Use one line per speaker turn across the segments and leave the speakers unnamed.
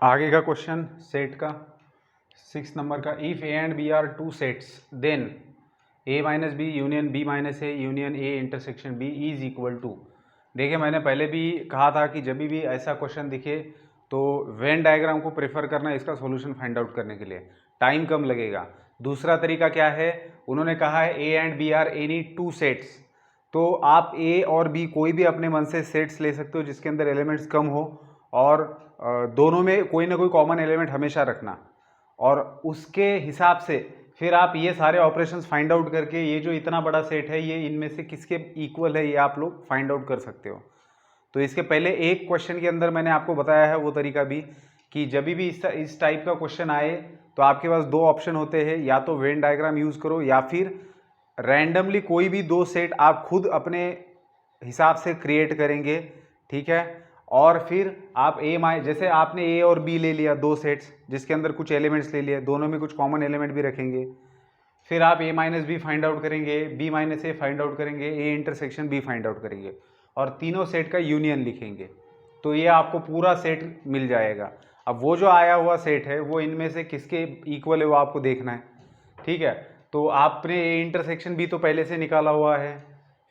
आगे का question set का 6 नंबर का, if A and B are two sets then A minus B union B minus A union A intersection B is equal to. देखिए मैंने पहले भी कहा था कि जब भी ऐसा क्वेश्चन दिखे तो वेन डायग्राम को प्रेफर करना इसका सॉल्यूशन फाइंड आउट करने के लिए, टाइम कम लगेगा। दूसरा तरीका क्या है, उन्होंने कहा है A and B are any two sets, तो आप ए और बी कोई भी अपने मन से सेट्स ले सकते हो जिसके अंदर एलिमेंट्स कम हो, और दोनों में कोई ना कोई कॉमन एलिमेंट हमेशा रखना, और उसके हिसाब से फिर आप ये सारे ऑपरेशंस फाइंड आउट करके ये जो इतना बड़ा सेट है ये इनमें से किसके इक्वल है ये आप लोग फाइंड आउट कर सकते हो। तो इसके पहले एक क्वेश्चन के अंदर मैंने आपको बताया है वो तरीका भी, कि जब भी इस टाइप का क्वेश्चन आए तो आपके पास दो ऑप्शन होते हैं, या तो वेन डायग्राम यूज़ करो या फिर रैंडमली कोई भी दो सेट आप खुद अपने हिसाब से क्रिएट करेंगे, ठीक है। और फिर आप जैसे आपने ए और बी ले लिया दो सेट्स जिसके अंदर कुछ एलिमेंट्स ले लिए, दोनों में कुछ कॉमन एलिमेंट भी रखेंगे, फिर आप A minus B find out करेंगे, B minus A find out करेंगे, A intersection B find out करेंगे, और तीनों सेट का यूनियन लिखेंगे, तो ये आपको पूरा सेट मिल जाएगा। अब वो जो आया हुआ सेट है वो इनमें से किसके इक्वल है वो आपको देखना है, ठीक है। तो आपने ए इंटरसेक्शन बी तो पहले से निकाला हुआ है,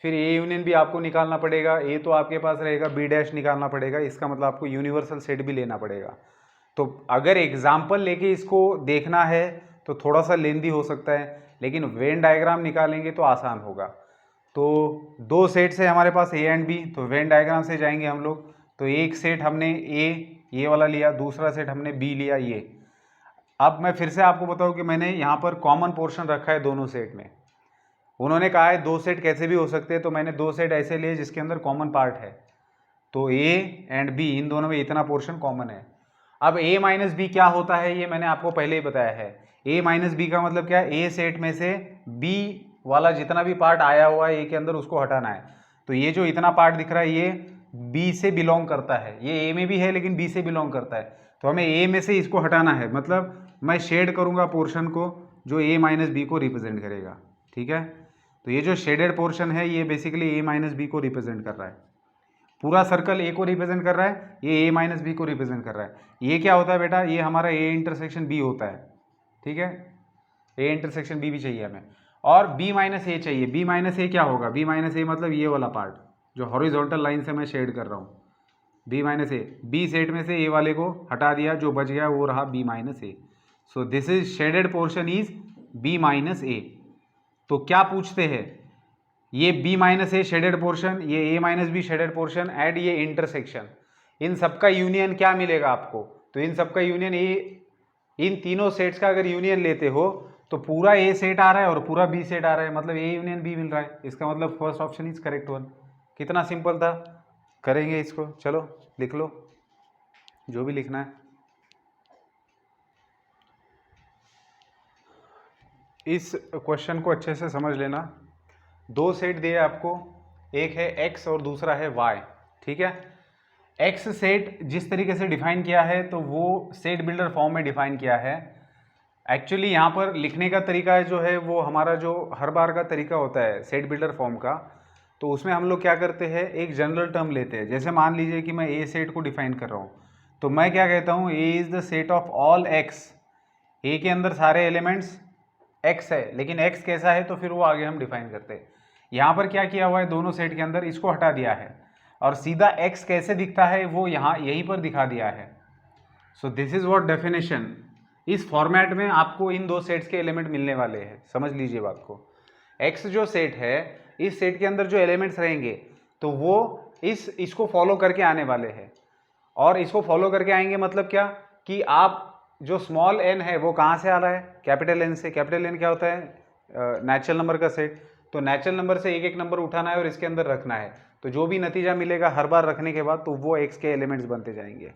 फिर ए यूनियन भी आपको निकालना पड़ेगा, ए तो आपके पास रहेगा, बी डैश निकालना पड़ेगा, इसका मतलब आपको यूनिवर्सल सेट भी लेना पड़ेगा। तो अगर एग्जाम्पल लेके इसको देखना है तो थोड़ा सा लेंदी हो सकता है, लेकिन वेन डायग्राम निकालेंगे तो आसान होगा। तो दो सेट्स है हमारे पास ए एंड बी, तो वेन डायग्राम से जाएंगे हम लोग। तो एक सेट हमने ए ये वाला लिया, दूसरा सेट हमने बी लिया ये। अब मैं फिर से आपको बताऊं कि मैंने यहाँ पर कॉमन पोर्शन रखा है दोनों सेट में। उन्होंने कहा है दो सेट कैसे भी हो सकते हैं, तो मैंने दो सेट ऐसे लिए जिसके अंदर कॉमन पार्ट है, तो ए एंड बी इन दोनों में इतना पोर्शन कॉमन है। अब ए माइनस बी क्या होता है ये मैंने आपको पहले ही बताया है। ए माइनस बी का मतलब क्या है, ए सेट में से बी वाला जितना भी पार्ट आया हुआ है ए के अंदर उसको हटाना है। तो ये जो इतना पार्ट दिख रहा है ये बी से बिलोंग करता है, ये ए में भी है लेकिन बी से बिलोंग करता है, तो हमें ए में से इसको हटाना है। मतलब मैं शेड करूंगा पोर्शन को जो ए माइनस बी को रिप्रेजेंट करेगा, ठीक है। तो ये जो शेडेड पोर्शन है ये बेसिकली ए माइनस बी को रिप्रेजेंट कर रहा है, पूरा सर्कल ए को रिप्रेजेंट कर रहा है, ये ए माइनस बी को रिप्रेजेंट कर रहा है। ये क्या होता है बेटा, ये हमारा ए इंटरसेक्शन बी होता है, ठीक है। ए इंटरसेक्शन बी भी चाहिए हमें, और बी माइनस ए चाहिए। बी माइनस ए क्या होगा, बी माइनस ए मतलब ये वाला पार्ट जो हॉरिजॉन्टल लाइन से मैं शेड कर रहा हूँ, बी माइनस ए। बी सेट में से ए वाले को हटा दिया, जो बच गया वो रहा B minus A. So this is shaded portion is B minus A. तो क्या पूछते हैं, ये B minus A shaded portion, ये A minus B shaded portion and ये इंटरसेक्शन, इन सबका यूनियन क्या मिलेगा आपको। तो इन सबका यूनियन इन तीनों सेट्स का अगर यूनियन लेते हो तो पूरा ए सेट आ रहा है और पूरा बी सेट आ रहा है, मतलब ए यूनियन बी मिल रहा है। इसका मतलब first option is correct one. कितना सिंपल था, करेंगे इसको, चलो लिख लो जो भी लिखना है। इस क्वेश्चन को अच्छे से समझ लेना। दो सेट दिए आपको, एक है x और दूसरा है y, ठीक है। x सेट जिस तरीके से डिफाइन किया है तो वो सेट बिल्डर फॉर्म में डिफाइन किया है। एक्चुअली यहाँ पर लिखने का तरीका जो है वो हमारा जो हर बार का तरीका होता है सेट बिल्डर फॉर्म का, तो उसमें हम लोग क्या करते हैं, एक जनरल टर्म लेते हैं। जैसे मान लीजिए कि मैं ए सेट को डिफाइन कर रहा हूँ, तो मैं क्या कहता हूँ, A is the set of all x। ए के अंदर सारे एलिमेंट्स x है, लेकिन x कैसा है तो फिर वो आगे हम डिफाइन करते हैं। यहाँ पर क्या किया हुआ है, दोनों सेट के अंदर इसको हटा दिया है और सीधा x कैसे दिखता है वो यहाँ यहीं पर दिखा दिया है। सो दिस इज व्हाट डेफिनेशन। इस फॉर्मेट में आपको इन दो सेट्स के एलिमेंट मिलने वाले हैं, समझ लीजिए बात को। x जो सेट है, इस सेट के अंदर जो एलिमेंट्स रहेंगे तो वो इसको फॉलो करके आने वाले हैं। और इसको फॉलो करके आएंगे मतलब क्या, कि आप जो स्मॉल n है वो कहाँ से आ रहा है, कैपिटल N से। कैपिटल N क्या होता है, नेचुरल नंबर का सेट। तो नेचुरल नंबर से एक एक नंबर उठाना है और इसके अंदर रखना है, तो जो भी नतीजा मिलेगा हर बार रखने के बाद तो वो x के एलिमेंट्स बनते जाएंगे।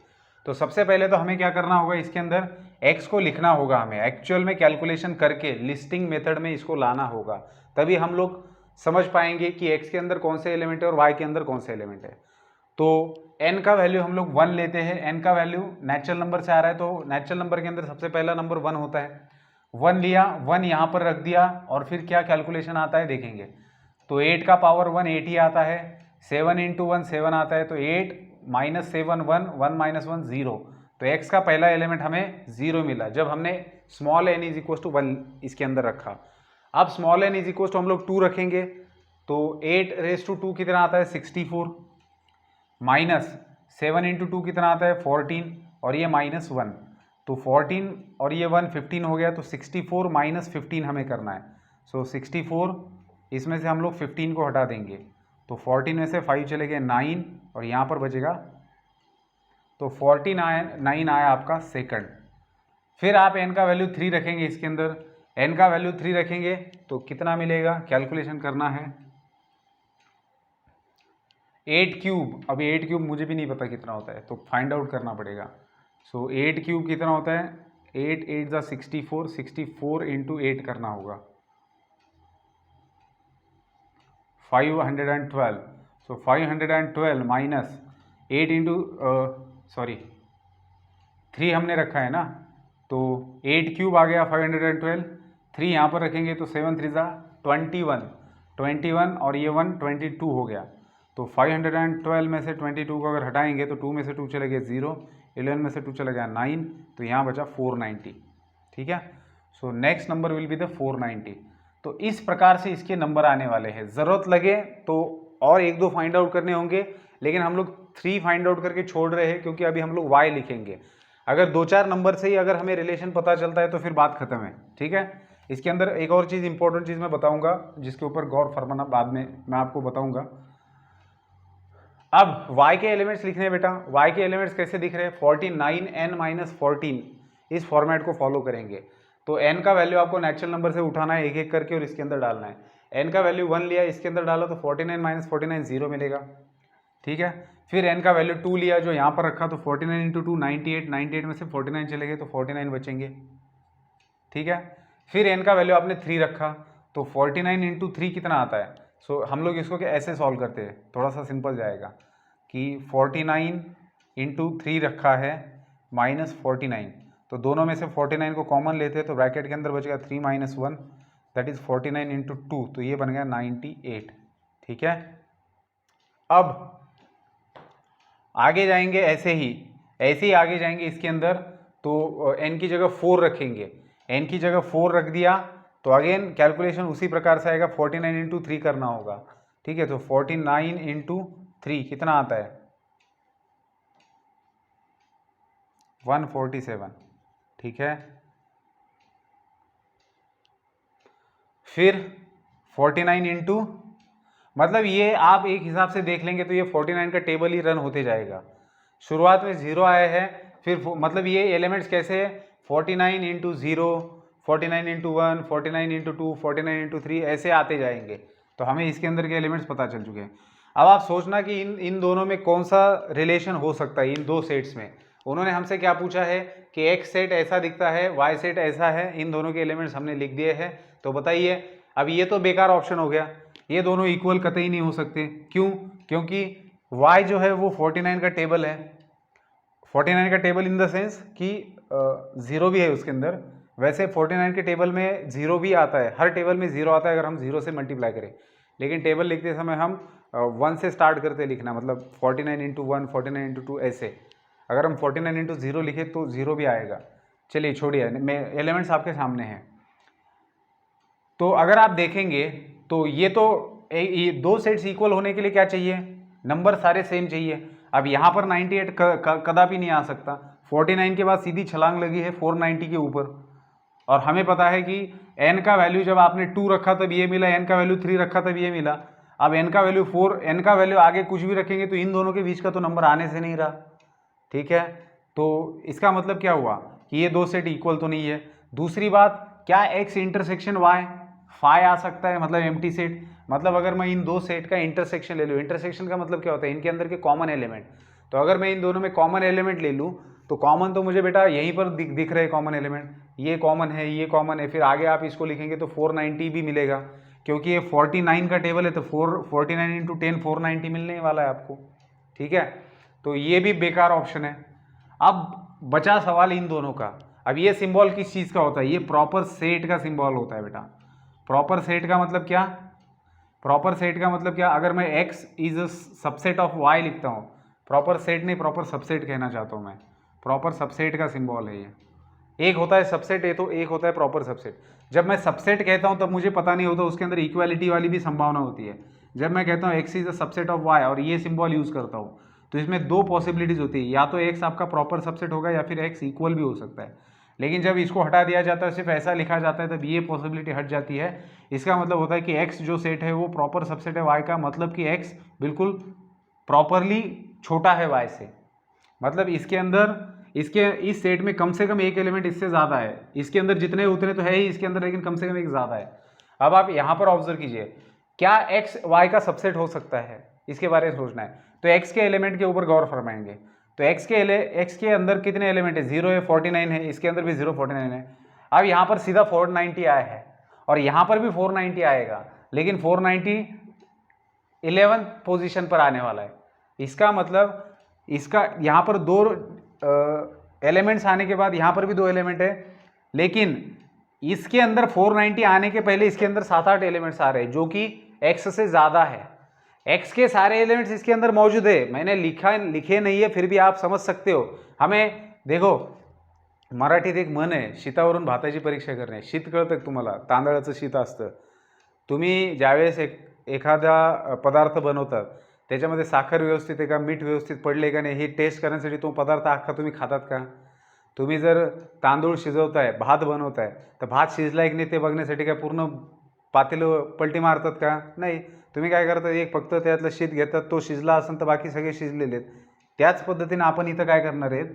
तो सबसे पहले तो हमें क्या करना होगा, इसके अंदर x को लिखना होगा, हमें एक्चुअल में कैलकुलेशन करके लिस्टिंग मेथड में इसको लाना होगा, तभी हम लोग समझ पाएंगे कि x के अंदर कौन से एलिमेंट है और y के अंदर कौन से एलिमेंट है। तो n का वैल्यू हम लोग 1 लेते हैं, n का वैल्यू नेचुरल नंबर से आ रहा है तो नेचुरल नंबर के अंदर सबसे पहला नंबर 1 होता है। 1 लिया, 1 यहाँ पर रख दिया, और फिर क्या कैलकुलेशन आता है देखेंगे। तो 8 का पावर 1 8 ही आता है, 7 इंटू 1 7 आता है, तो 8 माइनस 7 1, 1 माइनस 1 0, तो x का पहला एलिमेंट हमें 0 मिला जब हमने small n is equal to 1 इसके अंदर रखा। अब small n is equal to हम लोग 2 रखेंगे तो 8 रेज टू 2 कितना आता है 64, माइनस 7 इंटू 2 कितना आता है 14 और ये माइनस 1, तो 14 और ये 1 15 हो गया, तो 64 माइनस 15 हमें करना है। सो 64 इसमें से हम लोग 15 को हटा देंगे तो 14 में से 5 चले गए 9 और यहाँ पर बचेगा, तो 49 आया आपका सेकंड। फिर आप n का वैल्यू 3 रखेंगे इसके अंदर, n का वैल्यू 3 रखेंगे तो कितना मिलेगा, कैलकुलेशन करना है 8 क्यूब। अभी 8 क्यूब मुझे भी नहीं पता कितना होता है तो फाइंड आउट करना पड़ेगा। सो 8 क्यूब कितना होता है, 8 8 ज़ा 64, 64 इंटू 8 करना होगा 512। सो 512 माइनस 8 इंटू 3 हमने रखा है ना, तो 8 क्यूब आ गया 512, 3 यहाँ पर रखेंगे तो 7 3 ज़ा 21 और ये 1 22 हो गया। तो 512 में से 22 को अगर हटाएंगे तो 2 में से 2 चले गए 0, 11 में से 2 चला गया 9, तो यहाँ बचा 490। ठीक है, so next number will be the 490। तो इस प्रकार से इसके नंबर आने वाले हैं। ज़रूरत लगे तो और एक दो फाइंड आउट करने होंगे, लेकिन हम लोग 3 फाइंड आउट करके छोड़ रहे हैं क्योंकि अभी हम लोग y लिखेंगे। अगर 2-4 नंबर से ही अगर हमें रिलेशन पता चलता है तो फिर बात खत्म है। ठीक है, इसके अंदर एक और चीज़ इंपॉर्टेंट चीज़ मैं बताऊंगा जिसके ऊपर गौर फरमाना बाद में मैं आपको बताऊंगा। अब y के एलिमेंट्स लिखने हैं बेटा, y के एलिमेंट्स कैसे दिख रहे हैं, 49n-14 इस फॉर्मेट को फॉलो करेंगे। तो n का वैल्यू आपको नेचुरल नंबर से उठाना है एक एक करके और इसके अंदर डालना है। n का वैल्यू 1 लिया, इसके अंदर डाला तो 49 - 49 0 मिलेगा। ठीक है, फिर n का वैल्यू 2 लिया जो यहाँ पर रखा, तो 49 इंटू 2 98, 98 में से 49 चले गए तो 49 बचेंगे। ठीक है, फिर n का वैल्यू आपने 3 रखा तो 49 इंटू 3 कितना आता है। सो हम लोग इसको ऐसे सॉल्व करते हैं, थोड़ा सा सिंपल जाएगा कि 49 इंटू 3 रखा है माइनस 49, तो दोनों में से 49 को कॉमन लेते हैं तो ब्रैकेट के अंदर बचेगा 3 - 1 दैट इज़ 49 इंटू 2, तो ये बन गया 98। ठीक है, अब आगे जाएंगे ऐसे ही आगे जाएंगे इसके अंदर, तो n की जगह 4 रखेंगे, n की जगह 4 रख दिया तो अगेन कैलकुलेशन उसी प्रकार से आएगा, 49 इंटू 3 करना होगा। ठीक है, तो 49 इंटू 3 कितना आता है 147। ठीक है, फिर 49 इंटू, मतलब ये आप एक हिसाब से देख लेंगे तो ये 49 का टेबल ही रन होते जाएगा। शुरुआत में 0 आया है, फिर मतलब ये एलिमेंट्स कैसे है 49 इंटू 0, 49 इंटू 1, 49 इंटू 2, 49 इंटू 3 ऐसे आते जाएंगे। तो हमें इसके अंदर के एलिमेंट्स पता चल चुके हैं। अब आप सोचना कि इन दोनों में कौन सा रिलेशन हो सकता है इन दो सेट्स में। उन्होंने हमसे क्या पूछा है कि x सेट ऐसा दिखता है, y सेट ऐसा है, इन दोनों के एलिमेंट्स हमने लिख दिए हैं। तो बताइए, अब ये तो बेकार ऑप्शन हो गया, ये दोनों इक्वल कतई नहीं हो सकते। क्यों? क्योंकि y जो है वो 49 का टेबल है, 49 का टेबल इन द सेंस कि 0 भी है उसके अंदर। वैसे 49 के टेबल में 0 भी आता है, हर टेबल में 0 आता है अगर हम 0 से मल्टीप्लाई करें, लेकिन टेबल लिखते समय हम 1 से स्टार्ट करते लिखना, मतलब 49 इंटू 1, 49 इंटू 2 ऐसे। अगर हम 49 इंटू 0 लिखे तो 0 भी आएगा। चलिए छोड़िए, एलिमेंट्स आपके सामने हैं। तो अगर आप देखेंगे तो ये दो सेट्स इक्वल होने के लिए क्या चाहिए, नंबर सारे सेम चाहिए। अब यहाँ पर 98 कदापि नहीं आ सकता, 49 के बाद सीधी छलांग लगी है 490 के ऊपर, और हमें पता है कि n का वैल्यू जब आपने 2 रखा तब ये मिला, n का वैल्यू 3 रखा तब ये मिला। अब n का वैल्यू 4, n का वैल्यू आगे कुछ भी रखेंगे तो इन दोनों के बीच का तो नंबर आने से नहीं रहा। ठीक है, तो इसका मतलब क्या हुआ कि ये दो सेट इक्वल तो नहीं है। दूसरी बात, क्या x इंटरसेक्शन y फाई आ सकता है, मतलब एम्प्टी सेट। मतलब अगर मैं इन दो सेट का इंटरसेक्शन ले लूँ, इंटरसेक्शन का मतलब क्या होता है, इनके अंदर के कॉमन एलिमेंट। तो अगर मैं इन दोनों में कॉमन एलिमेंट ले लूँ तो कॉमन तो मुझे बेटा यहीं पर दिख रहे कॉमन एलिमेंट, ये कॉमन है, ये कॉमन है। फिर आगे आप इसको लिखेंगे तो 490 भी मिलेगा, क्योंकि ये 49 का टेबल है तो 49 इंटू 10 490 मिलने वाला है आपको। ठीक है, तो ये भी बेकार ऑप्शन है। अब बचा सवाल इन दोनों का। अब ये सिंबल किस चीज़ का होता है, ये प्रॉपर सेट का सिंबल होता है बेटा। प्रॉपर सेट का मतलब क्या, प्रॉपर सेट का मतलब क्या, अगर मैं x is a subset of y लिखता हूँ, प्रॉपर सेट नहीं प्रॉपर सबसेट कहना चाहता हूँ मैं, प्रॉपर सबसेट का सिंबल है ये। एक होता है सबसेट, ये तो एक होता है प्रॉपर सबसेट। जब मैं सबसेट कहता हूँ तब मुझे पता नहीं होता उसके अंदर इक्वालिटी वाली भी संभावना होती है। जब मैं कहता हूँ X is a subset of Y और ये सिंबल यूज़ करता हूँ तो इसमें दो पॉसिबिलिटीज़ होती है, या तो एक्स आपका प्रॉपर सबसेट होगा या फिर एक्स इक्वल भी हो सकता है। लेकिन जब इसको हटा दिया जाता है, सिर्फ ऐसा लिखा जाता है, तब ये पॉसिबिलिटी हट जाती है। इसका मतलब होता है कि एक्स जो सेट है वो प्रॉपर सबसेट है वाई का, मतलब कि एक्स बिल्कुल प्रॉपरली छोटा है वाई से। मतलब इसके अंदर इसके इस सेट में कम से कम एक एलिमेंट इससे ज़्यादा है। इसके अंदर जितने उतने तो है ही इसके अंदर, लेकिन कम से कम एक ज़्यादा है। अब आप यहाँ पर ऑब्जर्व कीजिए, क्या एक्स वाई का सबसेट हो सकता है, इसके बारे में सोचना है। तो एक्स के एलिमेंट के ऊपर गौर फरमाएंगे। तो एक्स के अंदर कितने एलिमेंट है, 0 है, 49 है, इसके अंदर भी 0 49 है। अब यहाँ पर सीधा 490 आया है और यहाँ पर भी 490 आएगा, लेकिन 490 11th पोजीशन पर आने वाला है। इसका मतलब इसका यहाँ पर दो एलिमेंट्स आने के बाद यहाँ पर भी दो एलिमेंट है, लेकिन इसके अंदर 490 आने के पहले इसके अंदर 7-8 एलिमेंट्स आ रहे हैं जो कि एक्स से ज़्यादा है। एक्स के सारे एलिमेंट्स इसके अंदर मौजूद है, मैंने लिखे नहीं है, फिर भी आप समझ सकते हो। हमें देखो, मराठीत एक म्हण आहे, शीतावरून भाताची परीक्षा करणे। शीत कळतं का तुम्हाला? तांदळाचं शीत असतं। तुम्ही ज्यावेळेस एखादा पदार्थ बनवतात त्याच्यामध्ये साखर व्यवस्थित आहे का, मीठ व्यवस्थित पडले का नाही, हे टेस्ट करण्यासाठी तो पदार्थ अख्खा तुम्ही खातात का? तुम्ही जर तांदूळ शिजवताय, भात बनवताय, तर भात शिजलाय की नाही ते बघण्यासाठी काय पूर्ण पातेलं पलटी मारतात का? नाही, तुम्ही काय करता, एक फक्त त्यातलं शीत घेतात, तो शिजला असेल तर बाकी सगळे शिजलेले आहेत। त्याच पद्धतीने आपण इथं काय करणार आहेत,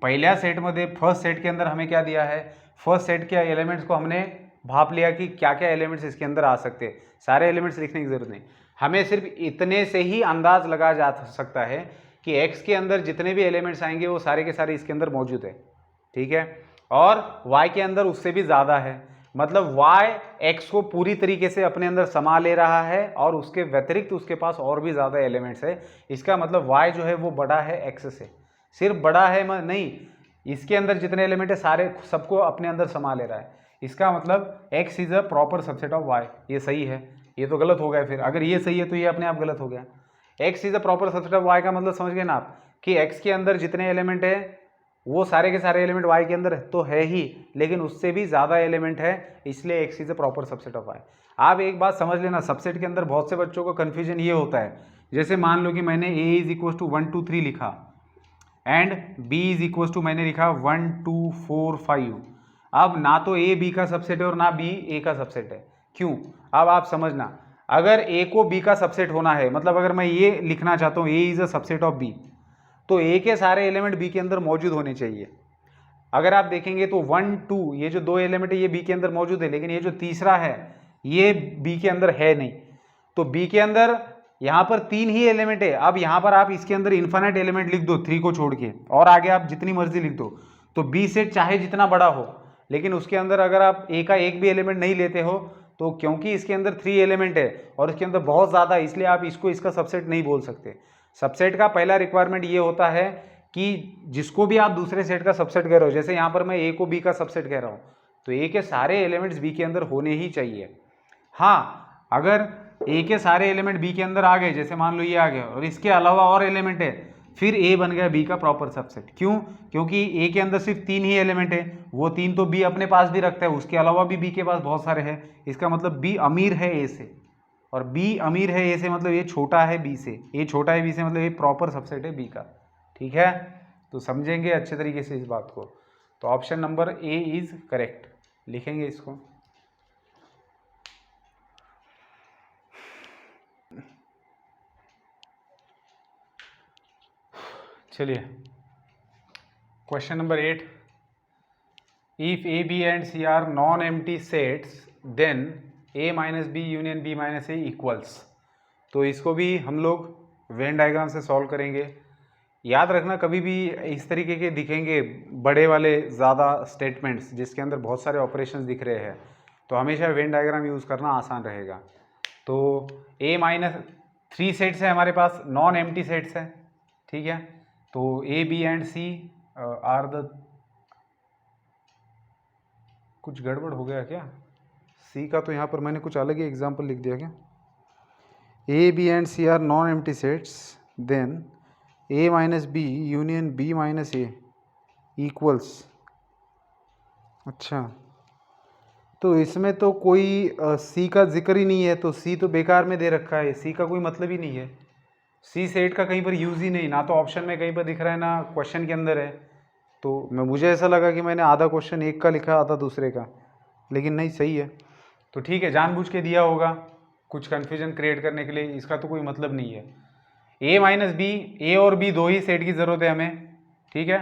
पहला सेट में फर्स्ट सेट के अंदर हमें क्या दिया है, फर्स्ट सेट के एलिमेंट्स को हमने भाप लिया कि क्या क्या एलिमेंट्स इसके अंदर आ सकते हैं। सारे एलिमेंट्स लिखने की जरूरत नहीं, हमें सिर्फ इतने से ही अंदाज लगा जा सकता है कि एक्स के अंदर जितने भी एलिमेंट्स आएंगे वो सारे के सारे इसके अंदर मौजूद है, ठीक है। और वाई के अंदर उससे भी ज़्यादा है, मतलब वाई एक्स को पूरी तरीके से अपने अंदर समा ले रहा है और उसके व्यतिरिक्त उसके पास और भी ज़्यादा एलिमेंट्स है। इसका मतलब वाई जो है वो बड़ा है एक्स से, सिर्फ बड़ा है नहीं, इसके अंदर जितने एलिमेंट है सारे सबको अपने अंदर समा ले रहा है। इसका मतलब x is a proper subset of y। ये सही है, ये तो गलत हो गया। फिर अगर ये सही है तो ये अपने आप गलत हो गया। x is a proper subset of y का मतलब समझ गए ना आप, कि x के अंदर जितने एलिमेंट है वो सारे के सारे एलिमेंट y के अंदर तो है ही, लेकिन उससे भी ज़्यादा एलिमेंट है, इसलिए x is a proper subset of y। आप एक बात समझ लेना, सबसेट के अंदर बहुत से बच्चों को कन्फ्यूजन ये होता है, जैसे मान लो कि मैंने a इज इक्वल टू 1 2 3 लिखा and b is equal to मैंने लिखा 1 2 4 5। अब ना तो a b का सबसेट है और ना b a का सबसेट है। क्यों? अब आप समझना, अगर a को b का सबसेट होना है, मतलब अगर मैं ये लिखना चाहता हूँ a is a subset of b, तो a के सारे एलिमेंट b के अंदर मौजूद होने चाहिए। अगर आप देखेंगे तो 1 2 ये जो दो एलिमेंट है ये b के अंदर मौजूद है, लेकिन ये जो तीसरा है ये b के अंदर है नहीं। तो b के अंदर यहाँ पर 3 ही एलिमेंट है। अब यहाँ पर आप इसके अंदर इन्फिनिट एलिमेंट लिख दो 3 को छोड़ के, और आगे आप जितनी मर्जी लिख दो, तो b सेट चाहे जितना बड़ा हो, लेकिन उसके अंदर अगर आप a का एक भी एलिमेंट नहीं लेते हो, तो क्योंकि इसके अंदर 3 एलिमेंट है और इसके अंदर बहुत ज़्यादा, इसलिए आप इसको इसका सबसेट नहीं बोल सकते। सबसेट का पहला रिक्वायरमेंट ये होता है कि जिसको भी आप दूसरे सेट का सबसेट कह रहे हो, जैसे यहाँ पर मैं a को b का सबसेट कह रहा हूँ, तो a के सारे एलिमेंट्स b के अंदर होने ही चाहिए। हाँ, अगर a के सारे एलिमेंट b के अंदर आ गए, जैसे मान लो ये आ गया और इसके अलावा और एलिमेंट है, फिर a बन गया b का प्रॉपर सबसेट। क्यों? क्योंकि a के अंदर सिर्फ 3 ही एलिमेंट है, वो 3 तो b अपने पास भी रखता है, उसके अलावा भी b के पास बहुत सारे हैं। इसका मतलब b अमीर है a से, और b अमीर है a से मतलब ये छोटा है b से, ये छोटा है b से मतलब ये प्रॉपर सबसेट है b का, ठीक है। तो समझेंगे अच्छे तरीके से इस बात को। तो option number A is correct, लिखेंगे इसको। चलिए question number 8, if A B and C are non empty sets then a minus B union b minus A equals. तो इसको भी हम लोग वेन डायग्राम से सॉल्व करेंगे। याद रखना, कभी भी इस तरीके के दिखेंगे बड़े वाले ज़्यादा स्टेटमेंट्स जिसके अंदर बहुत सारे ऑपरेशंस दिख रहे हैं, तो हमेशा वेन डायग्राम यूज़ करना आसान रहेगा। तो a माइनस 3 सेट्स है हमारे पास, नॉन एम्प्टी सेट्स है, ठीक है। तो A B and C are the, कुछ गड़बड़ हो गया क्या? सी का तो यहाँ पर मैंने कुछ अलग ही एग्जाम्पल लिख दिया क्या? A B and C are non empty sets then a minus B union b minus A equals, अच्छा तो इसमें तो कोई सी का जिक्र ही नहीं है, तो सी तो बेकार में दे रखा है, सी का कोई मतलब ही नहीं है, सी सेट का कहीं पर यूज़ ही नहीं, ना तो ऑप्शन में कहीं पर दिख रहा है ना क्वेश्चन के अंदर है। तो मुझे ऐसा लगा कि मैंने आधा क्वेश्चन एक का लिखा आधा दूसरे का, लेकिन नहीं सही है। तो ठीक है, जानबूझ के दिया होगा कुछ कन्फ्यूजन क्रिएट करने के लिए, इसका तो कोई मतलब नहीं है। ए माइनस बी, ए और बी दो ही सेट की ज़रूरत है हमें, ठीक है।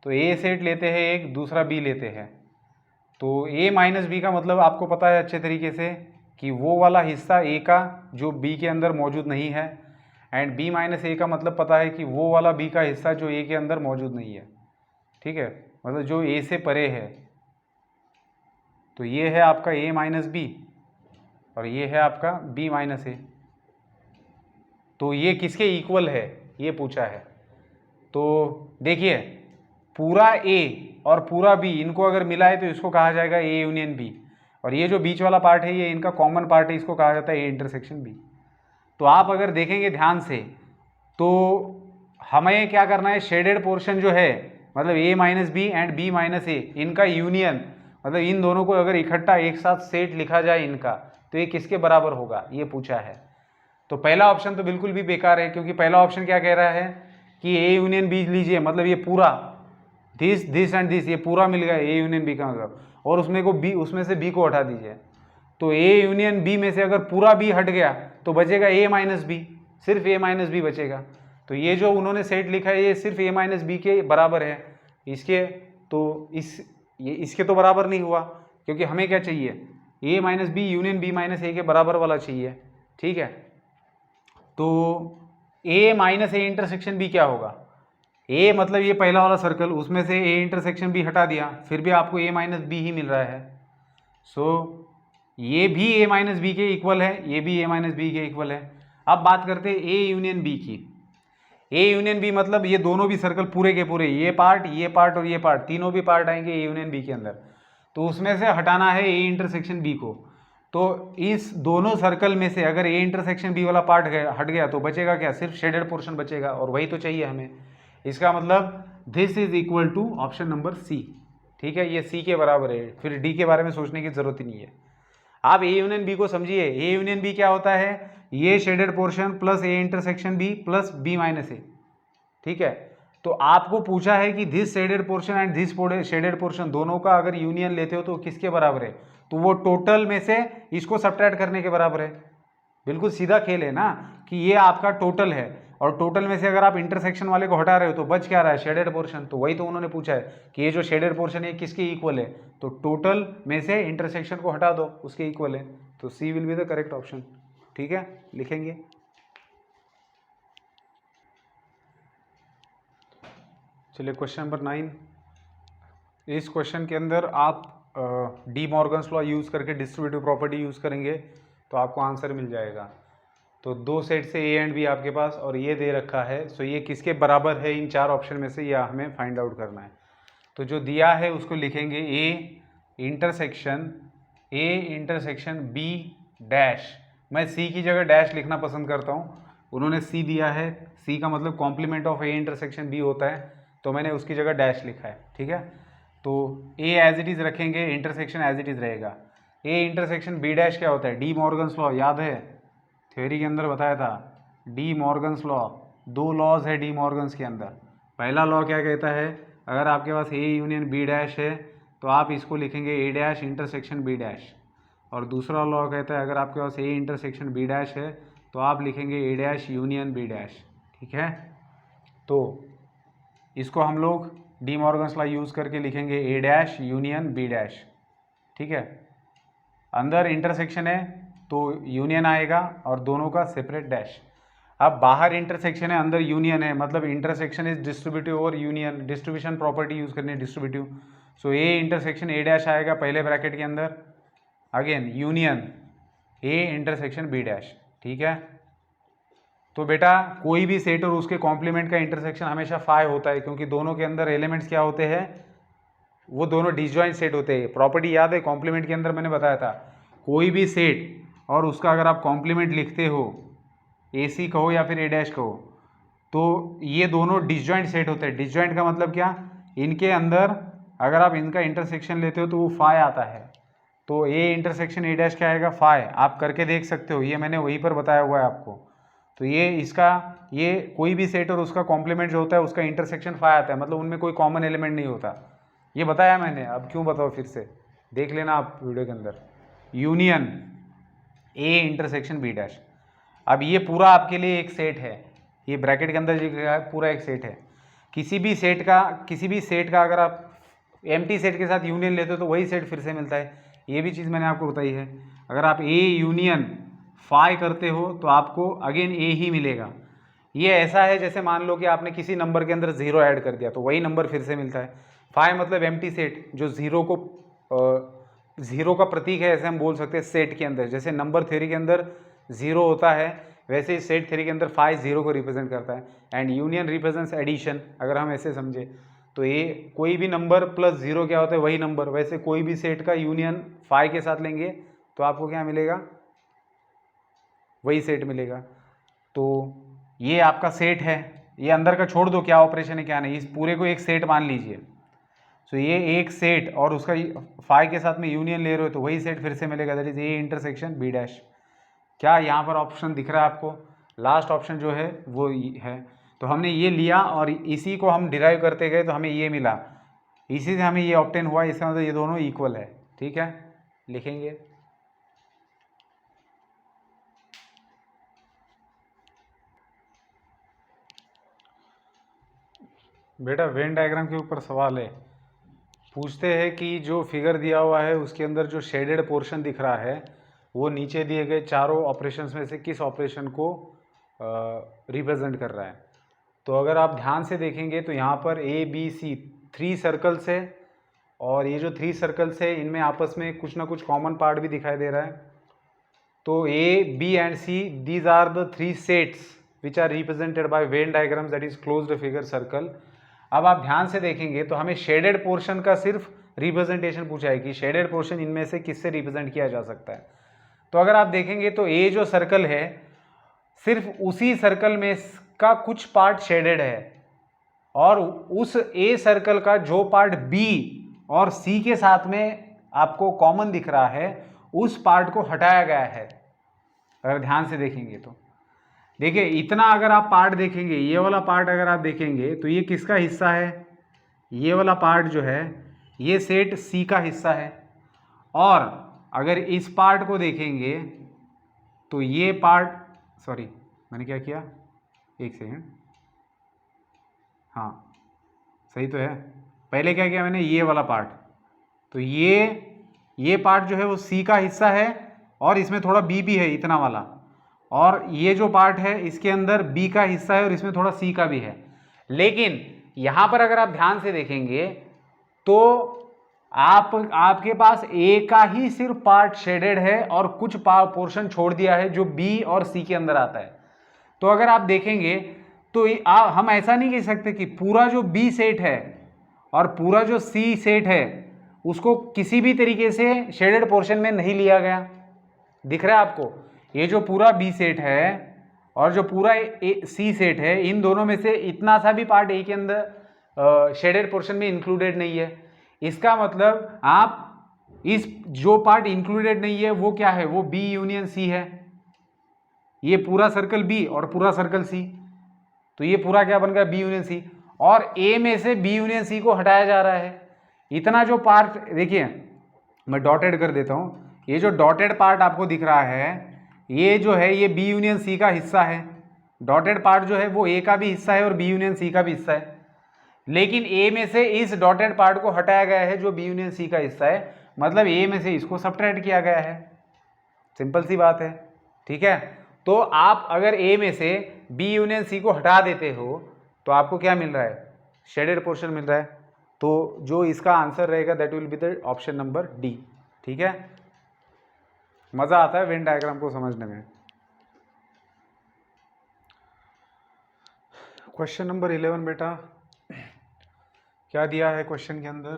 तो ए सेट लेते हैं एक, दूसरा बी लेते हैं। तो ए माइनस बी का मतलब आपको पता है अच्छे तरीके से कि वो वाला हिस्सा ए का जो बी के अंदर मौजूद नहीं है, एंड बी माइनस ए का मतलब पता है कि वो वाला बी का हिस्सा जो ए के अंदर मौजूद नहीं है, ठीक है, मतलब जो ए से परे है। तो ये है आपका ए माइनस बी और ये है आपका बी माइनस ए। तो ये किसके इक्वल है ये पूछा है। तो देखिए, पूरा ए और पूरा बी इनको अगर मिला है तो इसको कहा जाएगा ए यूनियन बी, और ये जो बीच वाला पार्ट है ये इनका कॉमन पार्ट है, इसको कहा जाता है ए इंटरसेक्शन बी। तो आप अगर देखेंगे ध्यान से तो हमें क्या करना है, शेडेड पोर्शन जो है मतलब A minus B and B minus A, इनका यूनियन, मतलब इन दोनों को अगर इकट्ठा एक साथ सेट लिखा जाए इनका, तो ये किसके बराबर होगा ये पूछा है। तो पहला ऑप्शन तो बिल्कुल भी बेकार है, क्योंकि पहला ऑप्शन क्या कह रहा है कि ए यूनियन बी लीजिए, मतलब ये पूरा दिस एंड दिस, ये पूरा मिल गया ए यूनियन बी का मतलब, और उसमें को बी, उसमें से बी को हटा दीजिए। तो ए यूनियन बी में से अगर पूरा बी हट गया तो बचेगा ए माइनस बी, सिर्फ ए माइनस बी बचेगा। तो ये जो उन्होंने सेट लिखा है ये सिर्फ ए माइनस बी के बराबर है, इसके तो ये इसके तो बराबर नहीं हुआ, क्योंकि हमें क्या चाहिए, A minus B union B minus A के बराबर वाला चाहिए, ठीक है। तो A minus A intersection B क्या होगा, ए मतलब ये पहला वाला सर्कल, उसमें से ए इंटरसेक्शन बी हटा दिया, फिर भी आपको ए माइनस बी ही मिल रहा है। सो ये भी ए माइनस बी के इक्वल है, ये भी ए माइनस बी के इक्वल है। अब बात करते हैं ए यूनियन बी की। ए यूनियन बी मतलब ये दोनों भी सर्कल पूरे के पूरे, ये पार्ट और ये पार्ट, तीनों भी पार्ट आएंगे ए यूनियन बी के अंदर। तो उसमें से हटाना है ए इंटरसेक्शन बी को। तो इस दोनों सर्कल में से अगर ए इंटरसेक्शन बी वाला पार्ट हट गया तो बचेगा क्या, सिर्फ शेडेड पोर्शन बचेगा, और वही तो चाहिए हमें। इसका मतलब this is equal to option number C, ठीक है, ये सी के बराबर है, फिर डी के बारे में सोचने की जरूरत ही नहीं है। आप ए यूनियन बी को समझिए, ए यूनियन बी क्या होता है, ये shaded portion plus A intersection B plus B minus A, ठीक है। तो आपको पूछा है कि this shaded portion and this shaded portion दोनों का अगर यूनियन लेते हो तो किसके बराबर है, तो वो टोटल में से इसको सब्ट्रैक्ट करने के बराबर है। बिल्कुल सीधा खेल है ना, कि ये आपका टोटल है और टोटल में से अगर आप इंटरसेक्शन वाले को हटा रहे हो तो बच क्या रहा है, शेडेड पोर्शन। तो वही तो उन्होंने पूछा है कि ये जो शेडेड पोर्शन है किसके इक्वल है, तो टोटल में से इंटरसेक्शन को हटा दो, उसके इक्वल है। तो C will be the correct option, ठीक है, लिखेंगे। चलिए क्वेश्चन नंबर 9। इस क्वेश्चन के अंदर आप डी मॉर्गन्स लॉ यूज़ करके डिस्ट्रीब्यूटिव प्रॉपर्टी यूज़ करेंगे तो आपको आंसर मिल जाएगा। तो दो सेट से ए एंड बी आपके पास और ये दे रखा है, सो ये किसके बराबर है इन चार ऑप्शन में से, यह हमें फाइंड आउट करना है। तो जो दिया है उसको लिखेंगे ए इंटरसेक्शन बी डैश। मैं सी की जगह डैश लिखना पसंद करता हूँ, उन्होंने सी दिया है, सी का मतलब complement of A intersection B होता है, तो मैंने उसकी जगह डैश लिखा है, ठीक है। तो ए एज इट इज़ रखेंगे, इंटरसेक्शन एज इट इज़ रहेगा। ए इंटरसेक्शन बी डैश क्या होता है, डी मॉर्गन्स लॉ याद है, थ्योरी के अंदर बताया था, डी मॉर्गन्स लॉ। दो लॉज है डी मॉर्गन्स के अंदर। पहला लॉ क्या कहता है, अगर आपके पास ए यूनियन बी डैश है तो आप इसको लिखेंगे ए डैश इंटरसेक्शन बी डैश, और दूसरा लॉ कहता है अगर आपके पास ए इंटरसेक्शन बी डैश है तो आप लिखेंगे ए डैश यूनियन बी डैश, ठीक है। तो इसको हम लोग डी मॉर्गन्स लॉ यूज़ करके लिखेंगे ए डैश यूनियन बी डैश, ठीक है। अंदर इंटरसेक्शन है तो यूनियन आएगा और दोनों का सेपरेट डैश। अब बाहर इंटरसेक्शन है, अंदर यूनियन है, मतलब इंटरसेक्शन इज डिस्ट्रीब्यूटिव और यूनियन, डिस्ट्रीब्यूशन प्रॉपर्टी यूज़ करनी है distributive. So A intersection A dash आएगा पहले ब्रैकेट के अंदर, again union A intersection B dash, ठीक है। तो बेटा कोई भी सेट और उसके कॉम्प्लीमेंट का इंटरसेक्शन हमेशा फाई होता है, क्योंकि दोनों के अंदर एलिमेंट्स क्या होते हैं, वो दोनों डिसजॉइंट सेट होते हैं। प्रॉपर्टी याद है कॉम्प्लीमेंट के अंदर मैंने बताया था, कोई भी सेट और उसका अगर आप कॉम्प्लीमेंट लिखते हो, ए सी कहो या फिर ए डैश कहो, तो ये दोनों डिसजॉइंट सेट होते हैं। डिसजॉइंट का मतलब क्या, इनके अंदर अगर आप इनका इंटरसेक्शन लेते हो तो वो फाई आता है, तो ए इंटरसेक्शन ए डैश क्या आएगा, फाई। आप करके देख सकते हो, ये मैंने वहीं पर बताया हुआ है आपको। तो ये इसका, ये कोई भी सेट और उसका कॉम्प्लीमेंट जो होता है उसका इंटरसेक्शन फाई आता है, मतलब उनमें कोई कॉमन एलिमेंट नहीं होता। ये बताया मैंने, अब क्यों बताओ, फिर से देख लेना आप वीडियो के अंदर। Union A intersection B dash. अब ये पूरा आपके लिए एक सेट है, ये ब्रैकेट के अंदर जो है पूरा एक सेट है। किसी भी सेट का अगर आप एम्प्टी सेट के साथ यूनियन लेते हो तो वही सेट फिर से मिलता है। ये भी चीज़ मैंने आपको बताई है। अगर आप ए यूनियन फाई करते हो तो आपको अगेन ए ही मिलेगा। ये ऐसा है जैसे मान लो कि आपने किसी नंबर के अंदर ज़ीरो ऐड कर दिया तो वही नंबर फिर से मिलता है। फाई मतलब एम्प्टी सेट, जो ज़ीरो का प्रतीक है, ऐसे हम बोल सकते हैं सेट के अंदर। जैसे नंबर थ्योरी के अंदर ज़ीरो होता है, वैसे ही सेट थ्योरी के अंदर फाई ज़ीरो को रिप्रेजेंट करता है। एंड यूनियन रिप्रेजेंट्स एडिशन, अगर हम ऐसे समझे तो ये कोई भी नंबर प्लस ज़ीरो क्या होता है, वही नंबर। वैसे कोई भी सेट का यूनियन फाई के साथ लेंगे तो आपको क्या मिलेगा, वही सेट मिलेगा। तो ये आपका सेट है, ये अंदर का छोड़ दो क्या ऑपरेशन है क्या नहीं, इस पूरे को एक सेट मान लीजिए। तो ये एक सेट और उसका फाई के साथ में यूनियन ले रहे हो तो वही सेट फिर से मिलेगा, that is A intersection B dash. क्या यहाँ पर ऑप्शन दिख रहा है आपको, लास्ट ऑप्शन जो है वो है। तो हमने ये लिया और इसी को हम डिराइव करते गए तो हमें ये मिला, इसी से हमें ये ऑब्टेन हुआ। इसका मतलब ये दोनों इक्वल है। ठीक है, लिखेंगे बेटा। वेन डायग्राम के ऊपर सवाल है, पूछते हैं कि जो फिगर दिया हुआ है उसके अंदर जो शेडेड पोर्शन दिख रहा है वो नीचे दिए गए चारों ऑपरेशंस में से किस ऑपरेशन को रिप्रेजेंट कर रहा है। तो अगर आप ध्यान से देखेंगे तो यहाँ पर ए बी सी 3 सर्कल्स है, और ये जो 3 सर्कल्स है इनमें आपस में कुछ ना कुछ कॉमन पार्ट भी दिखाई दे रहा है। तो A B and C, these are the 3 sets which are represented by Venn diagram, that is closed figure circle. अब आप ध्यान से देखेंगे तो हमें शेडेड पोर्शन का सिर्फ रिप्रेजेंटेशन पूछा है कि शेडेड पोर्शन इनमें से किससे रिप्रेजेंट किया जा सकता है। तो अगर आप देखेंगे तो ए जो सर्कल है सिर्फ उसी सर्कल में का कुछ पार्ट शेडेड है, और उस ए सर्कल का जो पार्ट बी और सी के साथ में आपको कॉमन दिख रहा है उस पार्ट को हटाया गया है। अगर ध्यान से देखेंगे तो देखिए, इतना अगर आप पार्ट देखेंगे, ये वाला पार्ट अगर आप देखेंगे तो ये किसका हिस्सा है, ये वाला पार्ट जो है ये सेट सी का हिस्सा है। और अगर इस पार्ट को देखेंगे तो ये पार्ट, सॉरी मैंने क्या किया, एक सेकेंड, हाँ सही तो है। पहले क्या किया मैंने, ये वाला पार्ट, तो ये पार्ट जो है वो सी का हिस्सा है और इसमें थोड़ा बी भी है इतना वाला, और ये जो पार्ट है इसके अंदर बी का हिस्सा है और इसमें थोड़ा सी का भी है। लेकिन यहाँ पर अगर आप ध्यान से देखेंगे तो आपके पास ए का ही सिर्फ पार्ट शेडेड है और कुछ पोर्शन छोड़ दिया है जो बी और सी के अंदर आता है। तो अगर आप देखेंगे तो हम ऐसा नहीं कह सकते कि पूरा जो बी सेट है और पूरा जो सी सेट है उसको किसी भी तरीके से शेडेड पोर्शन में नहीं लिया गया। दिख रहा है आपको, ये जो पूरा बी सेट है और जो पूरा सी सेट है, इन दोनों में से इतना सा भी पार्ट ए के अंदर शेडेड पोर्शन में इंक्लूडेड नहीं है। इसका मतलब आप इस जो पार्ट इंक्लूडेड नहीं है वो क्या है, वो बी यूनियन सी है। ये पूरा सर्कल बी और पूरा सर्कल सी, तो ये पूरा क्या बन गया, बी यूनियन सी। और ए में से बी यूनियन सी को हटाया जा रहा है। इतना जो पार्ट देखिए, मैं डॉटेड कर देता हूं, ये जो डॉटेड पार्ट आपको दिख रहा है ये जो है ये बी यूनियन सी का हिस्सा है। डॉटेड पार्ट जो है वो ए का भी हिस्सा है और बी यूनियन सी का भी हिस्सा है। लेकिन ए में से इस डॉटेड पार्ट को हटाया गया है जो बी यूनियन सी का हिस्सा है, मतलब ए में से इसको सब्ट्रैक्ट किया गया है। सिंपल सी बात है, ठीक है। तो आप अगर ए में से बी यूनियन सी को हटा देते हो तो आपको क्या मिल रहा है, शेडेड पोर्शन मिल रहा है। तो जो इसका आंसर रहेगा that will be the option number D. ठीक है, मजा आता है वेन डायग्राम को समझने में। क्वेश्चन नंबर 11 बेटा, क्या दिया है क्वेश्चन के अंदर,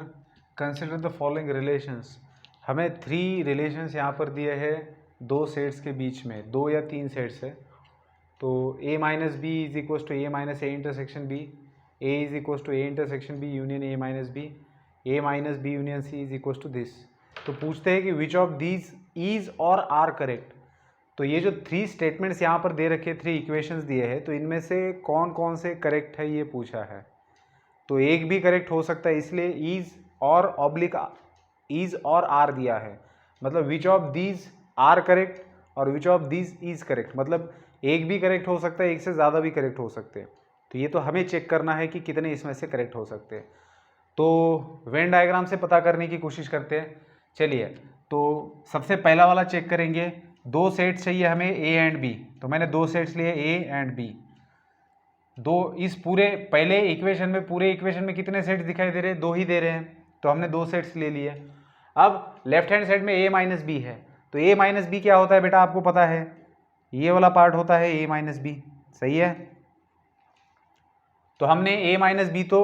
कंसिडर द फॉलोइंग रिलेशंस। हमें 3 रिलेशंस यहाँ पर दिए हैं 2 सेट्स के बीच में, 2 या 3 सेट्स है। तो a minus B is equal to a minus A intersection B, A is equal to A intersection B union A minus B union C is equal to this. तो पूछते हैं कि विच ऑफ दीज इज और are correct. तो ये जो 3 statements यहाँ पर दे रखे, 3 इक्वेशंस दिए हैं, तो इनमें से कौन कौन से करेक्ट है ये पूछा है। तो एक भी करेक्ट हो सकता है, इसलिए इज और ऑब्लिक इज और आर दिया है, मतलब which of these are correct और which of these is correct, मतलब एक भी करेक्ट हो सकता है, एक से ज़्यादा भी करेक्ट हो सकते हैं। तो ये तो हमें चेक करना है कि कितने इसमें से करेक्ट हो सकते हैं। तो वेन डायग्राम से पता करने की कोशिश करते हैं। चलिए, तो सबसे पहला वाला चेक करेंगे। 2 सेट्स चाहिए हमें ए एंड बी, तो मैंने 2 सेट्स लिए ए एंड बी। इस पूरे पहले इक्वेशन में, पूरे इक्वेशन में कितने सेट्स दिखाई दे रहे हैं? 2 ही दे रहे हैं, तो हमने 2 सेट्स ले लिए। अब लेफ्ट हैंड साइड में ए माइनस बी है, तो ए माइनस बी क्या होता है बेटा, आपको पता है, ये वाला पार्ट होता है ए माइनस बी, सही है। तो हमने ए माइनस बी तो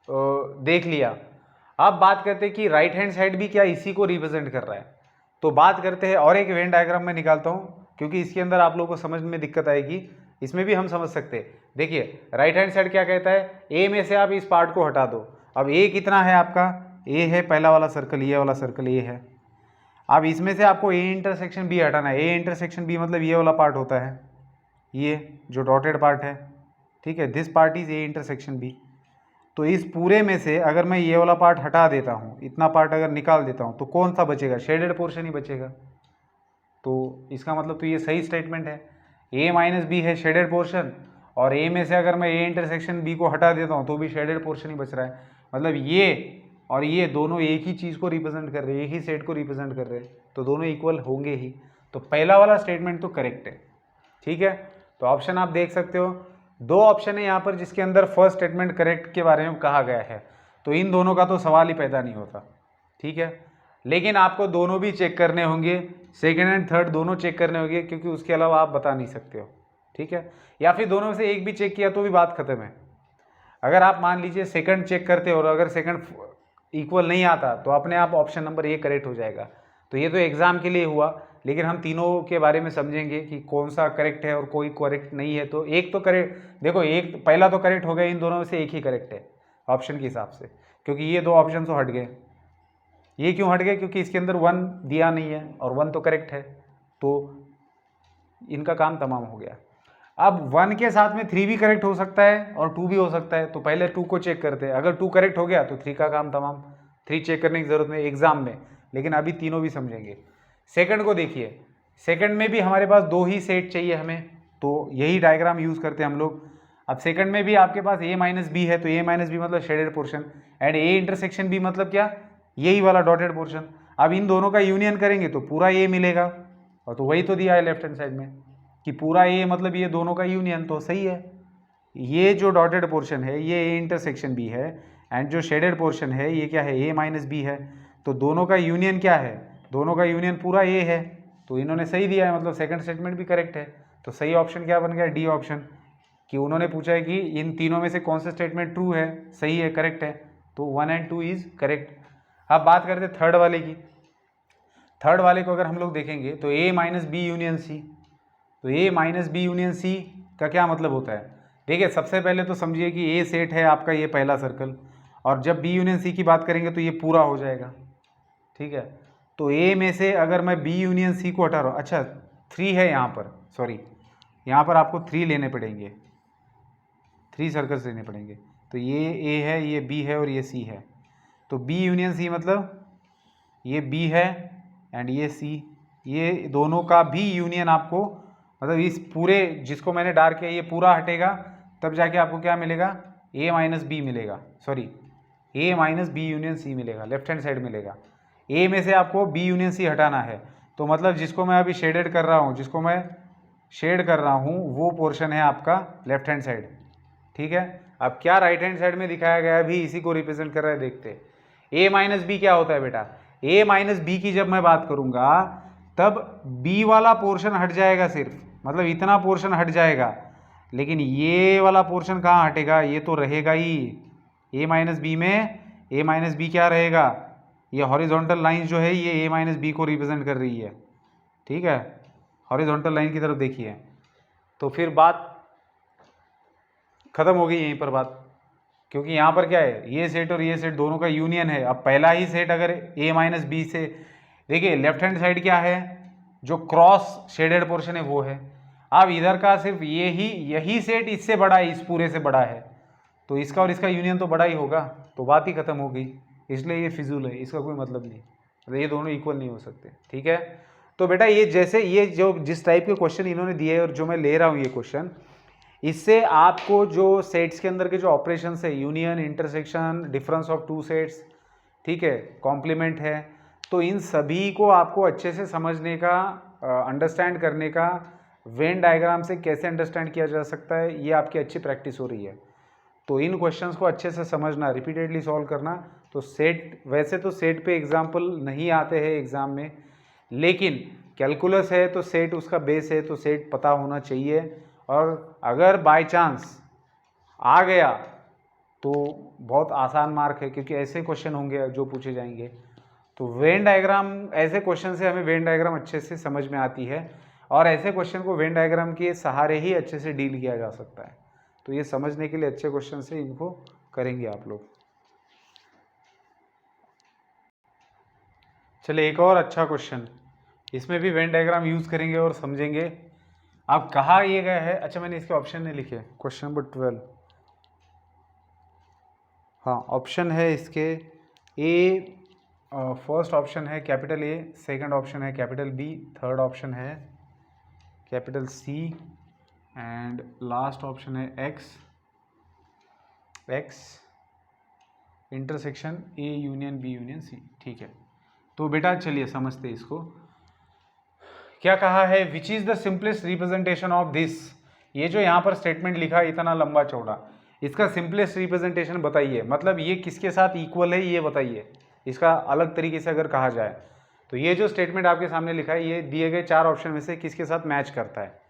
देख लिया। अब बात करते हैं कि राइट हैंड साइड भी क्या इसी को रिप्रेजेंट कर रहा है। तो बात करते हैं, और एक वेन डायग्राम में निकालता हूँ, क्योंकि इसके अंदर आप लोगों को समझ में दिक्कत आएगी, इसमें भी हम समझ सकते हैं। देखिए राइट हैंड साइड क्या कहता है, ए में से आप इस पार्ट को हटा दो। अब ए कितना है आपका, ए है पहला वाला सर्कल, ये वाला सर्कल ए है। अब इसमें से आपको ए इंटरसेक्शन बी हटाना है। ए इंटरसेक्शन बी मतलब ये वाला पार्ट होता है, ये जो डॉटेड पार्ट है, ठीक है, this part is A intersection B. तो इस पूरे में से अगर मैं ये वाला पार्ट हटा देता हूँ, इतना पार्ट अगर निकाल देता हूँ, तो कौन सा बचेगा? शेडेड पोर्शन ही बचेगा। तो इसका मतलब तो ये सही स्टेटमेंट है, ए माइनस बी है शेडेड पोर्शन, और ए में से अगर मैं ए इंटरसेक्शन बी को हटा देता हूँ तो भी शेडेड पोर्शन ही बच रहा है। मतलब ये और ये दोनों एक ही चीज़ को रिप्रेजेंट कर रहे हैं, एक ही सेट को रिप्रेजेंट कर रहे हैं, तो दोनों इक्वल होंगे ही। तो पहला वाला स्टेटमेंट तो करेक्ट है, ठीक है। तो ऑप्शन आप देख सकते हो, 2 ऑप्शन है यहाँ पर जिसके अंदर फर्स्ट स्टेटमेंट करेक्ट के बारे में कहा गया है, तो इन दोनों का तो सवाल ही पैदा नहीं होता, ठीक है। लेकिन आपको दोनों भी चेक करने होंगे, सेकेंड एंड थर्ड दोनों चेक करने होंगे, क्योंकि उसके अलावा आप बता नहीं सकते हो, ठीक है। या फिर दोनों में से एक भी चेक किया तो भी बात खत्म है। अगर आप मान लीजिए सेकंड चेक करते हो और अगर सेकंड इक्वल नहीं आता, तो अपने आप ऑप्शन नंबर ए करेक्ट हो जाएगा। तो ये तो एग्जाम के लिए हुआ, लेकिन हम तीनों के बारे में समझेंगे कि कौन सा करेक्ट है और कोई करेक्ट नहीं है। तो एक तो करेक्ट, देखो एक पहला तो करेक्ट हो गया, इन दोनों में से एक ही करेक्ट है ऑप्शन के हिसाब से, क्योंकि ये 2 ऑप्शन तो हट गए। ये क्यों हट गए? क्योंकि इसके अंदर 1 दिया नहीं है और 1 तो करेक्ट है, तो इनका काम तमाम हो गया। अब 1 के साथ में 3 भी करेक्ट हो सकता है और 2 भी हो सकता है, तो पहले 2 को चेक करते हैं। अगर 2 करेक्ट हो गया तो 3 का काम तमाम, 3 चेक करने की जरूरत नहीं एग्जाम में, लेकिन अभी तीनों भी समझेंगे। सेकंड को देखिए, सेकंड में भी हमारे पास 2 ही सेट चाहिए हमें, तो यही डायग्राम यूज करते हैं हम लोग। अब सेकंड में भी आपके पास ए माइनस बी है, तो ए माइनस बी मतलब shaded portion, and A intersection B मतलब क्या, यही वाला डॉटेड पोर्शन। अब इन दोनों का यूनियन करेंगे तो पूरा ए मिलेगा, और तो वही तो दिया है लेफ्ट हैंड साइड में कि पूरा ए मतलब ये दोनों का यूनियन, तो सही है। ये जो डॉटेड पोर्शन है ये ए इंटरसेक्शन बी है, एंड जो शेडेड पोर्शन है ये क्या है, ए माइनस बी है। तो दोनों का यूनियन क्या है, दोनों का यूनियन पूरा ए है, तो इन्होंने सही दिया है, मतलब सेकंड स्टेटमेंट भी करेक्ट है। तो सही ऑप्शन क्या बन गया, डी ऑप्शन, कि उन्होंने पूछा है कि इन तीनों में से कौन सा स्टेटमेंट ट्रू है, सही है, करेक्ट है, तो 1 एंड 2 इज करेक्ट। अब बात करते हैं थर्ड वाले की। थर्ड वाले को अगर हम लोग देखेंगे तो ए माइनस बी यूनियन सी, तो ए माइनस बी यूनियन सी का क्या मतलब होता है? देखिए सबसे पहले तो समझिए कि ए सेट है आपका ये पहला सर्कल, और जब बी यूनियन सी की बात करेंगे तो ये पूरा हो जाएगा, ठीक है। तो ए में से अगर मैं बी यूनियन सी को हटा रहा हूँ, अच्छा 3 है यहाँ पर, सॉरी यहाँ पर आपको 3 लेने पड़ेंगे, 3 सर्कल्स लेने पड़ेंगे। तो ये ए है, ये बी है और ये सी है। तो बी यूनियन सी मतलब ये बी है एंड ये सी, ये दोनों का भी यूनियन आपको, मतलब इस पूरे जिसको मैंने डार्क किया ये पूरा हटेगा, तब जाके आपको क्या मिलेगा, ए माइनस बी मिलेगा, सॉरी ए माइनस बी यूनियन सी मिलेगा, लेफ्ट हैंड साइड मिलेगा। ए में से आपको बी यूनियन सी हटाना है, तो मतलब जिसको मैं अभी शेडेड कर रहा हूँ, जिसको मैं शेड कर रहा हूँ वो पोर्शन है आपका लेफ्ट हैंड साइड, ठीक है। अब क्या राइट हैंड साइड में दिखाया गया है भी इसी को रिप्रेजेंट कर रहा है, देखते ए माइनस बी क्या होता है बेटा, ए माइनस बी की जब मैं बात करूंगा तब बी वाला पोर्शन हट जाएगा सिर्फ, मतलब इतना पोर्शन हट जाएगा, लेकिन ये वाला पोर्शन कहाँ हटेगा, ये तो रहेगा ही। ए माइनस बी में ए माइनस बी क्या रहेगा, ये हॉरिजॉन्टल लाइन जो है ये ए माइनस बी को रिप्रेजेंट कर रही है, ठीक है। हॉरिजॉन्टल लाइन की तरफ देखिए, तो फिर बात खत्म हो गई यहीं पर बात। क्योंकि यहाँ पर क्या है, ये सेट और ये सेट दोनों का यूनियन है। अब पहला ही सेट अगर a माइनस बी से, देखिए लेफ्ट हैंड साइड क्या है, जो क्रॉस शेडेड पोर्शन है वो है। अब इधर का सिर्फ यही सेट इससे बड़ा है, इस पूरे से बड़ा है, तो इसका और इसका यूनियन तो बड़ा ही होगा, तो बात ही खत्म हो गई। इसलिए ये फिजूल है, इसका कोई मतलब नहीं, तो ये दोनों इक्वल नहीं हो सकते। ठीक है, तो बेटा ये जैसे ये जो जिस टाइप के क्वेश्चन इन्होंने दिए और जो मैं ले रहा हूँ ये क्वेश्चन, इससे आपको जो सेट्स के अंदर के जो ऑपरेशन है, union, intersection, difference of two sets, ठीक है, कॉम्प्लीमेंट है, तो इन सभी को आपको अच्छे से समझने का, अंडरस्टैंड करने का, वेन डायग्राम से कैसे अंडरस्टैंड किया जा सकता है, ये आपकी अच्छी प्रैक्टिस हो रही है। तो इन क्वेश्चंस को अच्छे से समझना, रिपीटेडली सॉल्व करना। तो सेट, वैसे तो सेट पे एग्जाम्पल नहीं आते हैं एग्ज़ाम में, लेकिन कैलकुलस है तो सेट उसका बेस है, तो सेट पता होना चाहिए। और अगर बाय चांस आ गया तो बहुत आसान मार्क है, क्योंकि ऐसे क्वेश्चन होंगे जो पूछे जाएंगे। तो वेन डायग्राम, ऐसे क्वेश्चन से हमें वेन डायग्राम अच्छे से समझ में आती है, और ऐसे क्वेश्चन को वेन डायग्राम के सहारे ही अच्छे से डील किया जा सकता है। तो ये समझने के लिए अच्छे क्वेश्चन से इनको करेंगे आप लोग। चलिए एक और अच्छा क्वेश्चन, इसमें भी वेन डायग्राम यूज़ करेंगे और समझेंगे। अब कहा ये गया है, अच्छा मैंने इसके ऑप्शन नहीं लिखे, क्वेश्चन नंबर 12, हाँ ऑप्शन है इसके ए, फर्स्ट ऑप्शन है कैपिटल ए, सेकंड ऑप्शन है कैपिटल बी, थर्ड ऑप्शन है capital C, and last option है X intersection A union B union C. ठीक है, तो बेटा चलिए समझते हैं इसको। क्या कहा है, which is the simplest representation of this, ये जो यहाँ पर स्टेटमेंट लिखा है इतना लंबा चौड़ा, इसका सिंपलेस्ट रिप्रेजेंटेशन बताइए, मतलब ये किसके साथ इक्वल है ये बताइए, इसका अलग तरीके से अगर कहा जाए तो ये जो स्टेटमेंट आपके सामने लिखा है, ये दिए गए 4 ऑप्शन में से किसके साथ मैच करता है,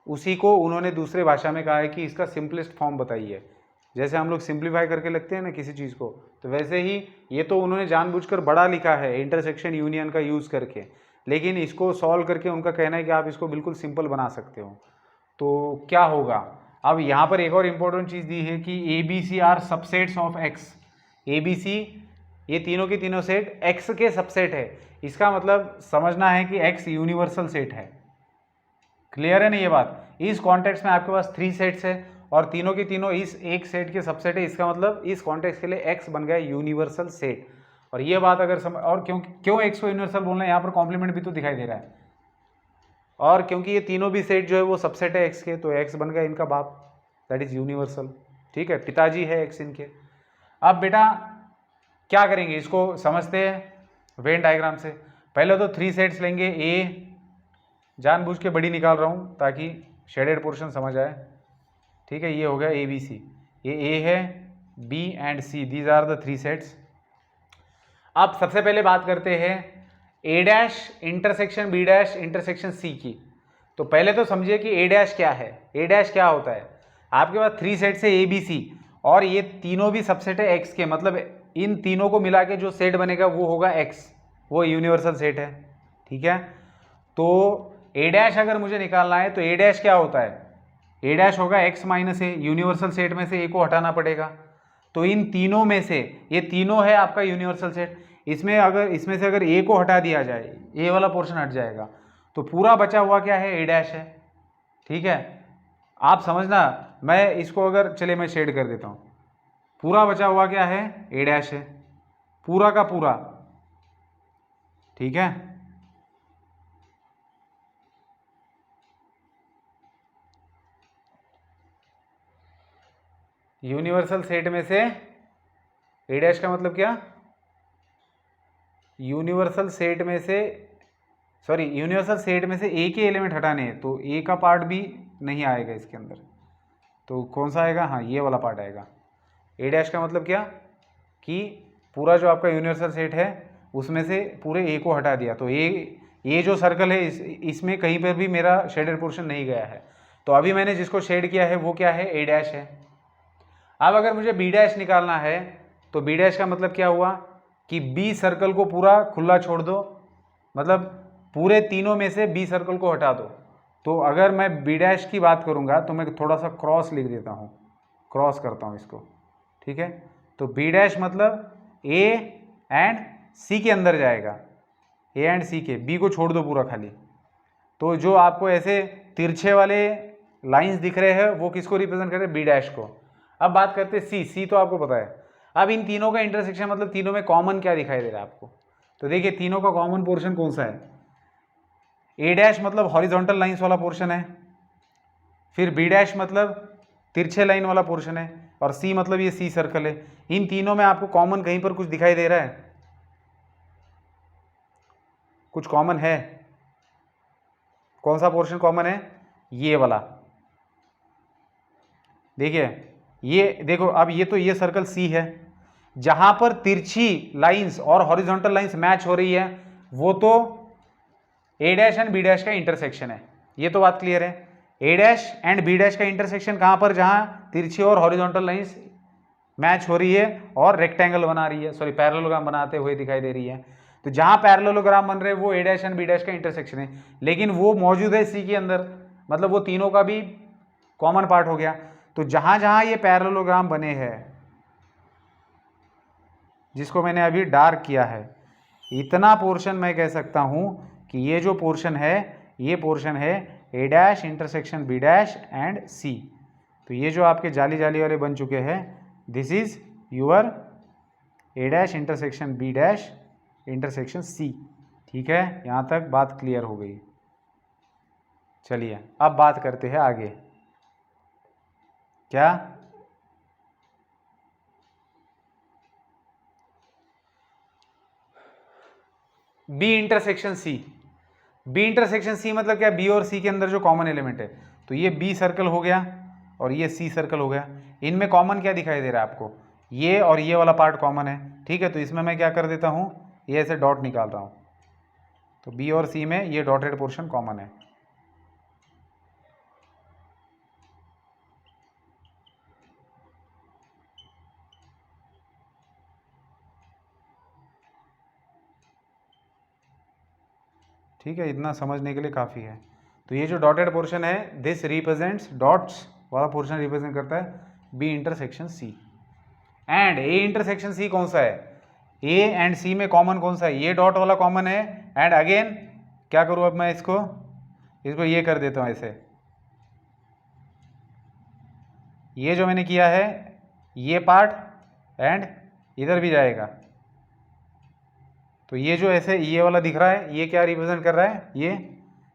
उसी को उन्होंने दूसरे भाषा में कहा है कि इसका सिंपलेस्ट फॉर्म बताइए। जैसे हम लोग सिंप्लीफाई करके लिखते हैं ना किसी चीज़ को, तो वैसे ही ये तो उन्होंने जानबूझकर बड़ा लिखा है इंटरसेक्शन यूनियन का यूज़ करके, लेकिन इसको सॉल्व करके उनका कहना है कि आप इसको बिल्कुल सिंपल बना सकते हो। तो क्या होगा, अब यहाँ पर एक और इम्पोर्टेंट चीज़ दी है कि A B C are subsets of X, A B C ये तीनों की तीनों सेट एक्स के सबसेट है। इसका मतलब समझना है कि एक्स यूनिवर्सल सेट है। क्लियर है ना ये बात। इस कॉन्टेक्स्ट में आपके पास 3 सेट्स है और तीनों की तीनों इस एक सेट के सबसेट है, इसका मतलब इस कॉन्टेक्स्ट के लिए एक्स बन गया यूनिवर्सल सेट। और ये बात अगर और क्यों एक्स को यूनिवर्सल बोलना है, यहाँ पर कॉम्प्लीमेंट भी तो दिखाई दे रहा है, और क्योंकि ये तीनों भी सेट जो है वो सबसेट है एक्स के, तो एक्स बन गया इनका बाप, दैट इज यूनिवर्सल। ठीक है, पिताजी है एक्स इनके। अब बेटा क्या करेंगे, इसको समझते हैं वेन डायग्राम से। पहले तो 3 सेट्स लेंगे, ए जानबूझ के बड़ी निकाल रहा हूँ ताकि शेडेड पोर्शन समझ आए। ठीक है, ये हो गया ए बी सी, ये ए है, B and C, these are the 3 sets. अब सबसे पहले बात करते हैं A dash intersection B dash intersection C की। तो पहले तो समझिए कि ए डैश क्या है। ए डैश क्या होता है, आपके पास 3 सेट्स है ए बी सी, और ये तीनों भी सबसेट है एक्स के, मतलब इन तीनों को मिला के जो सेट बनेगा वो होगा एक्स, वो यूनिवर्सल सेट है। ठीक है, तो ए डैश अगर मुझे निकालना है तो ए डैश क्या होता है, ए डैश होगा एक्स माइनस ए, यूनिवर्सल सेट में से ए को हटाना पड़ेगा। तो इन तीनों में से ये तीनों है आपका यूनिवर्सल सेट, इसमें से अगर ए को हटा दिया जाए, ए वाला पोर्शन हट जाएगा, तो पूरा बचा हुआ क्या है, ए डैश है। ठीक है, आप समझना, मैं इसको अगर चले मैं शेड कर देता हूँ, पूरा बचा हुआ क्या है, ए डैश है, पूरा का पूरा। ठीक है, यूनिवर्सल सेट में से ए डैश का मतलब क्या, यूनिवर्सल सेट में से ए के एलिमेंट हटाने हैं, तो ए का पार्ट भी नहीं आएगा इसके अंदर, तो कौन सा आएगा, हाँ ये वाला पार्ट आएगा। ए डैश का मतलब क्या, कि पूरा जो आपका यूनिवर्सल सेट है उसमें से पूरे ए को हटा दिया, तो ये जो सर्कल है इसमें कहीं पर भी मेरा शेडेड पोर्शन नहीं गया है, तो अभी मैंने जिसको शेड किया है वो क्या है, ए डैश है। अब अगर मुझे बी डैश निकालना है, तो बी डैश का मतलब क्या हुआ कि बी सर्कल को पूरा खुला छोड़ दो, मतलब पूरे तीनों में से बी सर्कल को हटा दो। तो अगर मैं बी डैश की बात करूंगा तो मैं थोड़ा सा क्रॉस लिख देता हूँ, क्रॉस करता हूँ इसको। ठीक है। तो बी डैश मतलब ए एंड सी के अंदर जाएगा, ए एंड सी के, बी को छोड़ दो पूरा खाली। तो जो आपको ऐसे तिरछे वाले लाइंस दिख रहे हैं वो किसको रिप्रेजेंट कर रहे हैं, बी डैश को। अब बात करते हैं सी, सी तो आपको पता है। अब इन तीनों का इंटरसेक्शन मतलब तीनों में कॉमन क्या दिखाई दे रहा है आपको, तो देखिए तीनों का कॉमन पोर्शन कौन सा है, ए डैश मतलब हॉरिजॉन्टल लाइंस वाला पोर्शन है, फिर बी डैश मतलब तिरछे लाइन वाला पोर्शन है, और सी मतलब ये सी सर्कल है। इन तीनों में आपको कॉमन कहीं पर कुछ दिखाई दे रहा है, कुछ कॉमन है, कौन सा पोर्शन कॉमन है, ये वाला। देखिए ये देखो, अब ये तो ये सर्कल सी है, जहां पर तिरछी लाइंस और हॉरिजॉन्टल लाइंस मैच हो रही है वो तो ए डैश एंड बी डैश का इंटरसेक्शन है, ये तो बात क्लियर है। A dash and B dash का इंटरसेक्शन कहां पर, जहां तिरछी और हॉरिजॉन्टल लाइंस मैच हो रही है और रेक्टेंगल बना रही है, सॉरी पैरेललोग्राम बनाते हुए दिखाई दे रही है। तो जहां पैरेललोग्राम बन रहे हैं वो ए डैश एंड बी डैश का इंटरसेक्शन है, लेकिन वो मौजूद है सी के अंदर, मतलब वो तीनों का भी कॉमन पार्ट हो गया। तो जहां जहां ये पैरेललोग्राम बने हैं, जिसको मैंने अभी डार्क किया है, इतना पोर्शन मैं कह सकता हूं कि ये जो पोर्शन है, ये पोर्शन है A dash intersection B dash and C. तो ये जो आपके जाली जाली वाले बन चुके हैं, this is your A dash intersection B dash intersection C. ठीक है, यहाँ तक बात क्लियर हो गई। चलिए अब बात करते हैं आगे। क्या, B intersection C, B intersection C मतलब क्या, बी और सी के अंदर जो कॉमन एलिमेंट है, तो ये बी सर्कल हो गया और ये सी सर्कल हो गया। इनमें कॉमन क्या दिखाई दे रहा है आपको, ये और ये वाला पार्ट कॉमन है। ठीक है, तो इसमें मैं क्या कर देता हूँ, ये ऐसे डॉट निकाल रहा हूँ, तो बी और सी में ये डॉटेड पोर्शन कॉमन है। ठीक है, इतना समझने के लिए काफ़ी है। तो ये जो डॉटेड पोर्शन है, दिस रिप्रेजेंट्स, डॉट्स वाला पोर्शन रिप्रेजेंट करता है B intersection C. And A intersection C कौन सा है, ए एंड सी में कॉमन कौन सा है, ये डॉट वाला कॉमन है। एंड अगेन क्या करूँ अब मैं इसको ये कर देता हूँ ऐसे, ये जो मैंने किया है ये पार्ट एंड इधर भी जाएगा। तो ये जो ऐसे ये वाला दिख रहा है, ये क्या रिप्रेजेंट कर रहा है,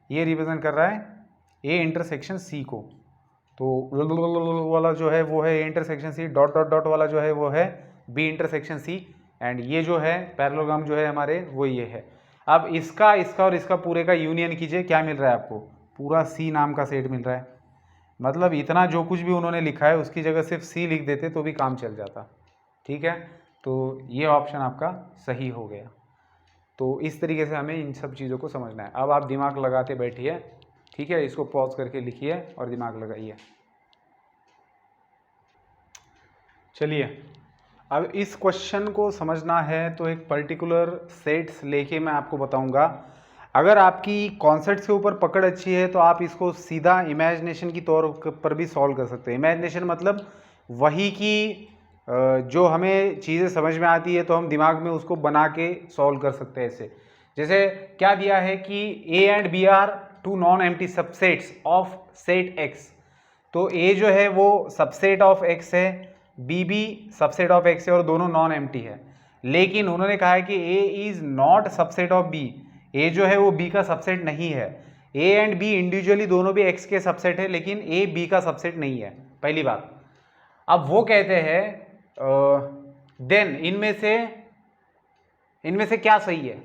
ये रिप्रेजेंट कर रहा है ए इंटरसेक्शन सी को। तो वाला जो है वो है A intersection C, dot dot dot वाला जो है वो है बी इंटरसेक्शन सी, एंड ये जो है पैरेललोग्राम जो है हमारे वो ये है। अब इसका और इसका पूरे का यूनियन कीजिए, क्या मिल रहा है आपको, पूरा सी नाम का सेट मिल रहा है। मतलब इतना जो कुछ भी उन्होंने लिखा है उसकी जगह सिर्फ सी लिख देते तो भी काम चल जाता। ठीक है, तो ये ऑप्शन आपका सही हो गया। तो इस तरीके से हमें इन सब चीज़ों को समझना है। अब आप दिमाग लगाते बैठिए, ठीक है, इसको पॉज करके लिखिए और दिमाग लगाइए। चलिए अब इस क्वेश्चन को समझना है तो एक पर्टिकुलर सेट्स लेके मैं आपको बताऊंगा। अगर आपकी कॉन्सेप्ट्स के ऊपर पकड़ अच्छी है तो आप इसको सीधा इमेजिनेशन की तौर पर भी सॉल्व कर सकते हैं। इमेजिनेशन मतलब वही की जो हमें चीज़ें समझ में आती है तो हम दिमाग में उसको बना के सॉल्व कर सकते हैं। ऐसे जैसे क्या दिया है कि A and B are two non empty subsets of set X. तो ए जो है वो सबसेट ऑफ एक्स है, बी भी सबसेट ऑफ एक्स है और दोनों नॉन एम्प्टी है। लेकिन उन्होंने कहा है कि A is not subset of B, A जो है वो बी का सबसेट नहीं है। ए एंड बी इंडिविजुअली दोनों भी एक्स के सबसेट है, लेकिन ए बी का सबसेट नहीं है, पहली बात। अब वो कहते हैं देन इनमें से क्या सही है,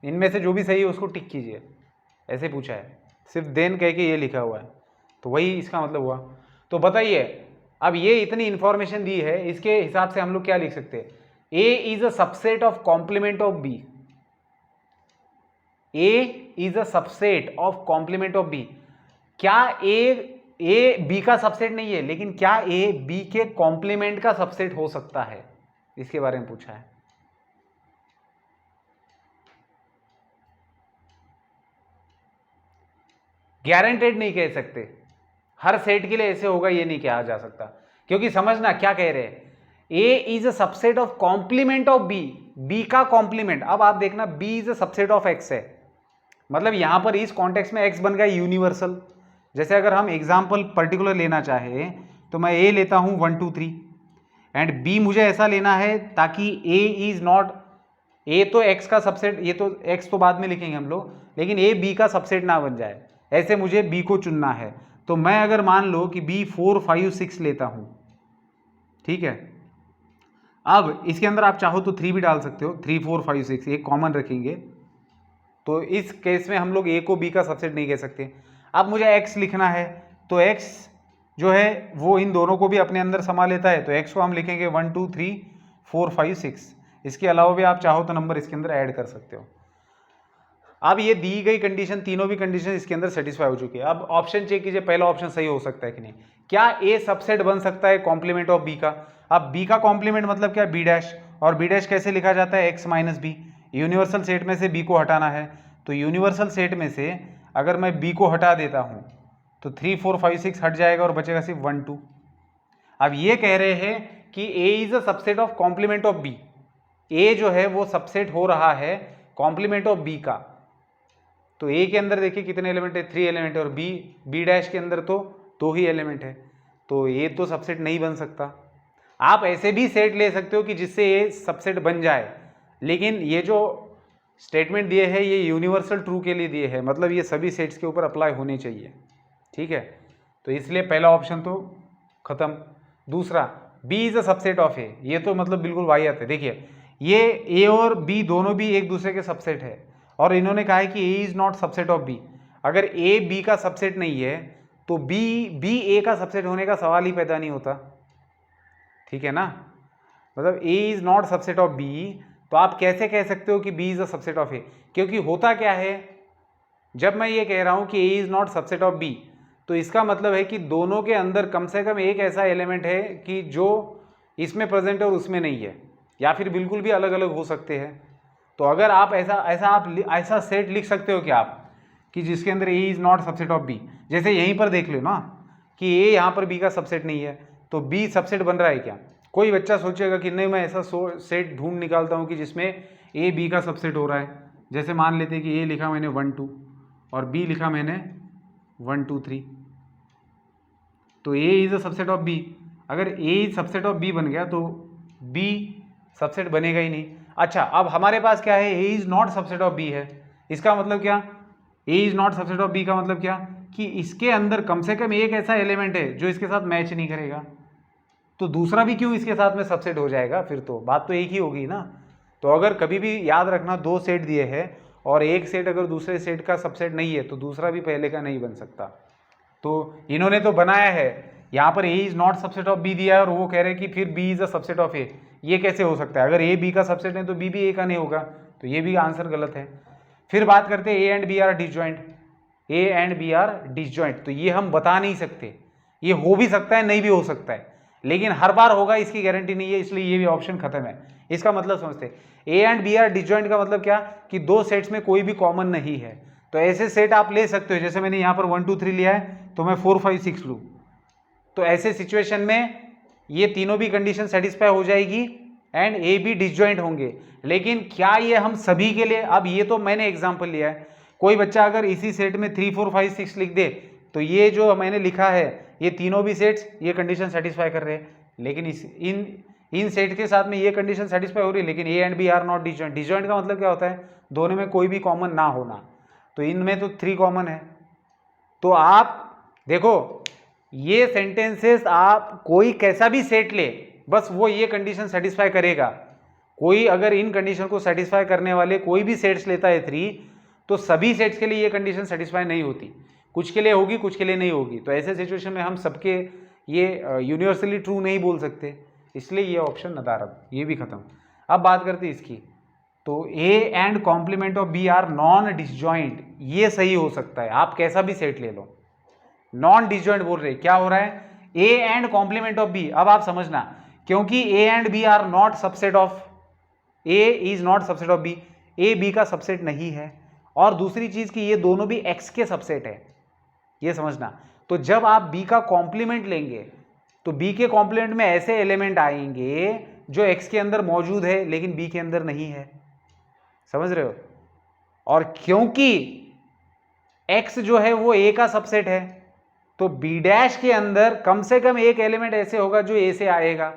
इनमें से जो भी सही है उसको टिक कीजिए, ऐसे पूछा है। सिर्फ देन कह के ये लिखा हुआ है, तो वही इसका मतलब हुआ। तो बताइए, अब ये इतनी इंफॉर्मेशन दी है, इसके हिसाब से हम लोग क्या लिख सकते हैं, A is a subset of complement of B, A is a subset of complement of B. क्या ए बी का सबसेट नहीं है, लेकिन क्या ए बी के कॉम्प्लीमेंट का सबसेट हो सकता है, इसके बारे में पूछा है। गारंटेड नहीं कह सकते, हर सेट के लिए ऐसे होगा ये नहीं कहा जा सकता, क्योंकि समझना क्या कह रहे हैं, A is a subset of complement of B, B का कॉम्प्लीमेंट। अब आप देखना B is a subset of X है, मतलब यहां पर इस कॉन्टेक्स्ट में एक्स बन गया यूनिवर्सल। जैसे अगर हम एग्जाम्पल पर्टिकुलर लेना चाहे तो मैं ए लेता हूं 1 2 3 एंड बी मुझे ऐसा लेना है ताकि ए इज नॉट, ए तो एक्स का सबसेट, ये तो एक्स तो बाद में लिखेंगे हम लोग, लेकिन ए बी का सबसेट ना बन जाए, ऐसे मुझे बी को चुनना है। तो मैं अगर मान लो कि बी 4 5 6 लेता हूं, ठीक है, अब इसके अंदर आप चाहो तो 3 भी डाल सकते हो, 3 4 5 6 एक कॉमन रखेंगे, तो इस केस में हम लोग ए को बी का सबसेट नहीं कह सकते। अब मुझे एक्स लिखना है, तो एक्स जो है वो इन दोनों को भी अपने अंदर समा लेता है, तो एक्स को हम लिखेंगे 1 2 3 4 5 6। इसके अलावा भी आप चाहो तो नंबर इसके अंदर ऐड कर सकते हो। अब ये दी गई कंडीशन, तीनों भी कंडीशन इसके अंदर सेटिस्फाई हो चुकी है। अब ऑप्शन चेक कीजिए, पहला ऑप्शन सही हो सकता है कि नहीं। क्या ए सबसेट बन सकता है कॉम्प्लीमेंट ऑफ बी का? अब बी का कॉम्प्लीमेंट मतलब क्या, बी डैश, और बी डैश कैसे लिखा जाता है, X minus B. Universal set में से बी को हटाना है, तो यूनिवर्सल सेट में से अगर मैं बी को हटा देता हूं तो 3 4 5 6 हट जाएगा और बचेगा सिर्फ 1 2। अब ये कह रहे हैं कि A is a subset of complement of B, A जो है वो सबसेट हो रहा है कॉम्प्लीमेंट ऑफ बी का। तो ए के अंदर देखिए कितने एलिमेंट है, 3 एलिमेंट है, और बी डैश के अंदर तो 2 ही एलिमेंट है, तो ए तो सबसेट नहीं बन सकता। आप ऐसे भी सेट ले सकते हो कि जिससे ए सबसेट बन जाए, लेकिन ये जो स्टेटमेंट दिए है ये यूनिवर्सल ट्रू के लिए दिए हैं, मतलब ये सभी सेट्स के ऊपर अप्लाई होने चाहिए, ठीक है। तो इसलिए पहला ऑप्शन तो खत्म। दूसरा, B is a subset of A, ये तो मतलब बिल्कुल वाहियात है। देखिए ये ए और बी दोनों भी एक दूसरे के सबसेट है, और इन्होंने कहा है कि A is not subset of B. अगर ए बी का सबसेट नहीं है तो बी ए का सबसेट होने का सवाल ही पैदा नहीं होता, ठीक है ना। मतलब A is not subset of B, तो आप कैसे कह सकते हो कि B is a subset of A? क्योंकि होता क्या है, जब मैं ये कह रहा हूं कि A is not subset of B, तो इसका मतलब है कि दोनों के अंदर कम से कम एक ऐसा एलिमेंट है कि जो इसमें प्रेजेंट है और उसमें नहीं है, या फिर बिल्कुल भी अलग अलग हो सकते हैं। तो अगर आप ऐसा सेट लिख सकते हो कि आप, कि जिसके अंदर A is not subset of B, जैसे यहीं पर देख लो ना कि ए यहाँ पर बी का सबसेट नहीं है, तो बी सबसेट बन रहा है क्या? कोई बच्चा सोचेगा कि नहीं, मैं ऐसा सेट ढूंढ निकालता हूँ कि जिसमें ए बी का सबसेट हो रहा है। जैसे मान लेते हैं कि ए लिखा मैंने 1 2 और बी लिखा मैंने 1 2 3, तो A is a subset of B. अगर A is subset of B बन गया तो बी सबसेट बनेगा ही नहीं। अच्छा, अब हमारे पास क्या है, A is not subset of B है। इसका मतलब क्या, A is not subset of B का मतलब क्या, कि इसके अंदर कम से कम एक ऐसा एलिमेंट है जो इसके साथ मैच नहीं करेगा, तो दूसरा भी क्यों इसके साथ में सबसेट हो जाएगा? फिर तो बात तो एक ही होगी ना। तो अगर कभी भी याद रखना, 2 सेट दिए हैं और एक सेट अगर दूसरे सेट का सबसेट नहीं है तो दूसरा भी पहले का नहीं बन सकता। तो इन्होंने तो बनाया है, यहाँ पर A is not subset of B दिया है और वो कह रहे हैं कि फिर B is a subset of A. ये कैसे हो सकता है? अगर ए बी का सबसेट है तो बी भी ए का नहीं होगा, तो ये भी आंसर गलत है। फिर बात करते हैं A and B are disjoint. A and B are disjoint, तो ये हम बता नहीं सकते, ये हो भी सकता है नहीं भी हो सकता है, लेकिन हर बार होगा इसकी गारंटी नहीं है, इसलिए ये भी ऑप्शन खत्म है। इसका मतलब समझते, A and B are disjoint का मतलब क्या, कि 2 सेट्स में कोई भी कॉमन नहीं है। तो ऐसे सेट आप ले सकते हो, जैसे मैंने यहाँ पर 1 2 3 लिया है तो मैं 4 5 6 लूँ, तो ऐसे सिचुएशन में ये तीनों भी कंडीशन सेटिस्फाई हो जाएगी एंड ए बी डिसजॉइंट होंगे। लेकिन क्या ये हम सभी के लिए, अब ये तो मैंने एग्जांपल लिया है, कोई बच्चा अगर इसी सेट में 3 4 5 6 लिख दे तो ये जो मैंने लिखा है ये तीनों भी सेट्स ये कंडीशन सेटिस्फाई कर रहे हैं, लेकिन इन सेट के साथ में ये कंडीशन सेटिस्फाई हो रही है, लेकिन A and B are not disjoint. Disjoint का मतलब क्या होता है, दोनों में कोई भी कॉमन ना होना, तो इनमें तो 3 कॉमन है। तो आप देखो ये सेंटेंसेस आप कोई कैसा भी सेट ले, बस वो ये कंडीशन सेटिस्फाई करेगा। कोई अगर इन कंडीशन को सेटिस्फाई करने वाले कोई भी सेट्स लेता है 3, तो सभी सेट्स के लिए ये कंडीशन सेटिस्फाई नहीं होती, कुछ के लिए होगी कुछ के लिए नहीं होगी। तो ऐसे सिचुएशन में हम सबके ये यूनिवर्सली ट्रू नहीं बोल सकते, इसलिए ये ऑप्शन नदारद, ये भी खत्म। अब बात करते हैं इसकी, तो A and complement of B are non disjoint, ये सही हो सकता है, आप कैसा भी सेट ले लो। नॉन डिसजॉइंट बोल रहे, क्या हो रहा है, A and complement of B. अब आप समझना, क्योंकि A and B are not subset of, A is not subset of B, A B का सबसेट नहीं है, और दूसरी चीज कि ये दोनों भी एक्स के सबसेट है, ये समझना। तो जब आप बी का कॉम्प्लीमेंट लेंगे तो बी के कॉम्प्लीमेंट में ऐसे एलिमेंट आएंगे जो एक्स के अंदर मौजूद है लेकिन बी के अंदर नहीं है, समझ रहे हो। और क्योंकि एक्स जो है वो ए का सबसेट है, तो बी डैश के अंदर कम से कम एक एलिमेंट ऐसे होगा जो ए से आएगा।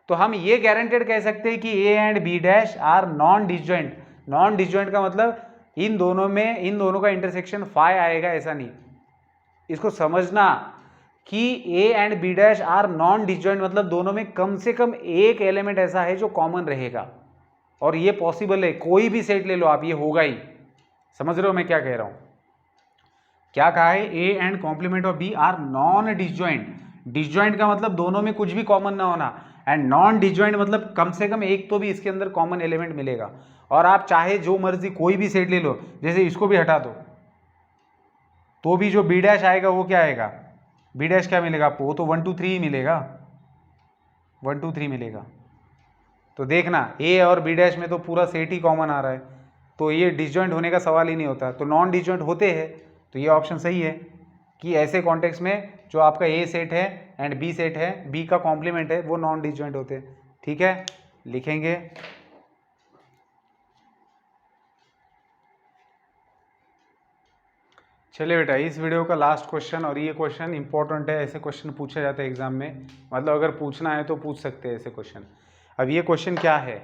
तो हम ये गारंटेड कह सकते हैं कि A and B dash are non disjoint. Non disjoint का मतलब इन दोनों का इंटरसेक्शन फाई आएगा, ऐसा नहीं। इसको समझना कि A and B dash are non disjoint मतलब दोनों में कम से कम एक एलिमेंट ऐसा है जो कॉमन रहेगा, और ये पॉसिबल है। कोई भी सेट ले लो आप, ये होगा ही। समझ रहे हो मैं क्या कह रहा हूं? क्या कहा है? A and complement of B are non disjoint. Disjoint का मतलब दोनों में कुछ भी कॉमन ना होना, एंड नॉन डिसजॉइंट मतलब कम से कम एक तो भी इसके अंदर कॉमन एलिमेंट मिलेगा। और आप चाहे जो मर्जी कोई भी सेट ले लो, जैसे इसको भी हटा दो, तो भी जो बी डैश आएगा वो क्या आएगा? बी डैश क्या मिलेगा आपको? वो तो 1 2 3 ही मिलेगा, 1 2 3 मिलेगा। तो देखना ए और बी डैश में तो पूरा सेट ही कॉमन आ रहा है, तो ये डिसजॉइंट होने का सवाल ही नहीं होता। तो नॉन डिसजॉइंट होते हैं, तो ये ऑप्शन सही है कि ऐसे कॉन्टेक्स्ट में जो आपका ए सेट है एंड बी सेट है, बी का कॉम्प्लीमेंट है, वो नॉन डिसजॉइंट होते हैं। ठीक है, लिखेंगे। चलिए बेटा, इस वीडियो का लास्ट क्वेश्चन, और ये क्वेश्चन इंपॉर्टेंट है, ऐसे क्वेश्चन पूछे जाते हैं एग्जाम में, मतलब अगर पूछना है तो पूछ सकते हैं ऐसे क्वेश्चन। अब ये क्वेश्चन क्या है,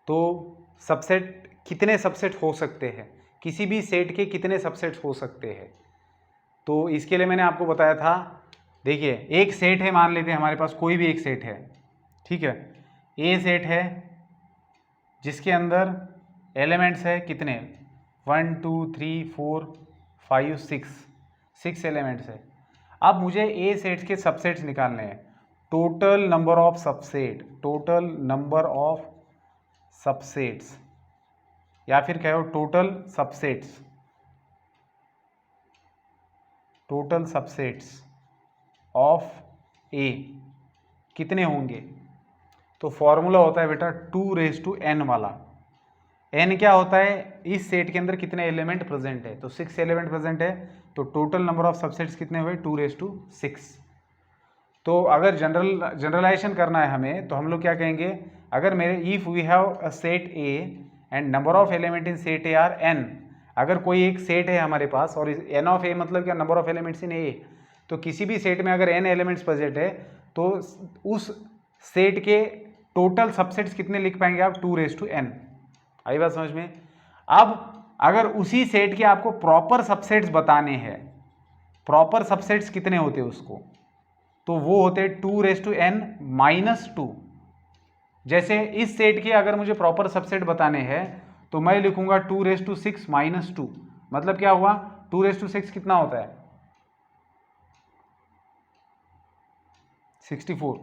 तो सबसेट, कितने सबसेट हो सकते हैं, किसी भी सेट के कितने सबसेट्स हो सकते हैं। तो इसके लिए मैंने आपको बताया था, देखिए एक सेट है, मान लेते हैं हमारे पास कोई भी एक सेट है, ठीक है। ए सेट है जिसके अंदर एलिमेंट्स है कितने, 1 2 3 4 5 6 एलिमेंट्स है। अब मुझे ए सेट्स के सबसेट्स निकालने हैं। Total number of subset, total number of subsets, या फिर कहो total subsets, total subsets of A कितने होंगे। तो फॉर्मूला होता है बेटा 2n वाला। n क्या होता है, इस सेट के अंदर कितने एलिमेंट प्रेजेंट है, तो 6 एलिमेंट प्रेजेंट है, तो टोटल नंबर ऑफ सबसेट्स कितने हुए, 2/6। तो अगर जनरलाइजेशन करना है हमें, तो हम लोग क्या कहेंगे, अगर मेरे if we have a set A and number of element in set A are n, अगर कोई एक सेट है हमारे पास और n ऑफ ए मतलब क्या, नंबर ऑफ एलिमेंट्स इन ए, तो किसी भी सेट में अगर n एलिमेंट्स प्रेजेंट है तो उस सेट के टोटल सबसेट्स कितने लिख पाएंगे आप, 2/n। आई बात समझ में। अब अगर उसी सेट के आपको प्रॉपर सबसेट्स बताने हैं, प्रॉपर सबसेट्स कितने होते हैं उसको, तो वो होते 2n-2। जैसे इस सेट के अगर मुझे प्रॉपर सबसेट बताने हैं तो मैं लिखूंगा 2/6-2। मतलब क्या हुआ, 2/6 कितना होता है, 64,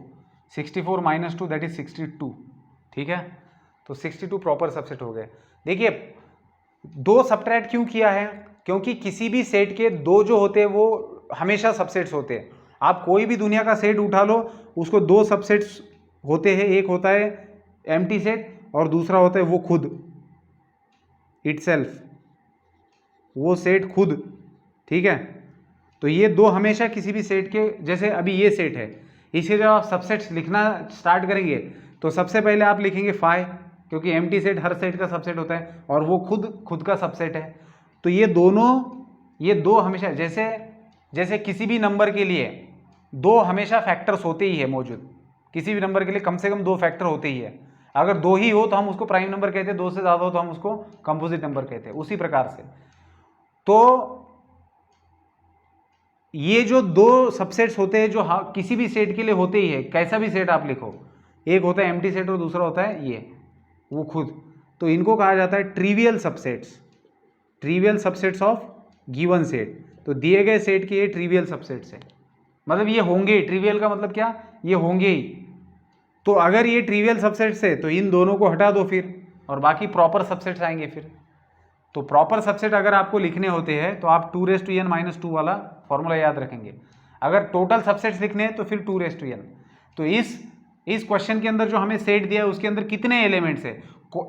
64 - 2 दैट इज 62। ठीक है, तो 62 प्रॉपर सबसेट हो गए। देखिए 2 सबट्रैक्ट क्यों किया है, क्योंकि किसी भी सेट के 2 जो होते हैं वो हमेशा सबसेट्स होते हैं। आप कोई भी दुनिया का सेट उठा लो, उसको 2 सबसेट्स होते हैं, एक होता है एम्प्टी सेट और दूसरा होता है वो खुद, इटसेल्फ, वो सेट खुद। ठीक है, तो ये 2 हमेशा किसी भी सेट के, जैसे अभी ये सेट है, इसे जब आप सबसेट्स लिखना स्टार्ट करेंगे तो सबसे पहले आप लिखेंगे फाई, क्योंकि एम्प्टी सेट हर सेट का सबसेट होता है और वो खुद का सबसेट है। तो ये दो हमेशा, जैसे किसी भी नंबर के लिए 2 हमेशा फैक्टर्स होते ही है मौजूद, किसी भी नंबर के लिए कम से कम 2 फैक्टर होते ही है। अगर 2 ही हो तो हम उसको प्राइम नंबर कहते हैं, 2 से ज़्यादा हो तो हम उसको कंपोजिट नंबर कहते हैं। उसी प्रकार से तो ये जो 2 सबसेट्स होते हैं जो किसी भी सेट के लिए होते ही है, कैसा भी सेट आप लिखो, एक होता है एम्प्टी सेट और दूसरा होता है ये वो खुद, तो इनको कहा जाता है trivial subsets, trivial subsets of given set. तो दिए गए सेट के ये ट्रिवियल सबसेट्स है, मतलब ये होंगे, ट्रिवियल का मतलब क्या, ये होंगे ही। तो अगर ये ट्रिवियल सबसेट्स है तो इन दोनों को हटा दो फिर, और बाकी प्रॉपर सबसेट्स आएंगे फिर। तो प्रॉपर सबसेट अगर आपको लिखने होते हैं तो आप 2n-2 वाला फॉर्मूला याद रखेंगे। अगर टोटल सबसेट्स लिखने हैं तो फिर 2n। तो इस क्वेश्चन के अंदर जो हमें सेट दिया है उसके अंदर कितने एलिमेंट्स है,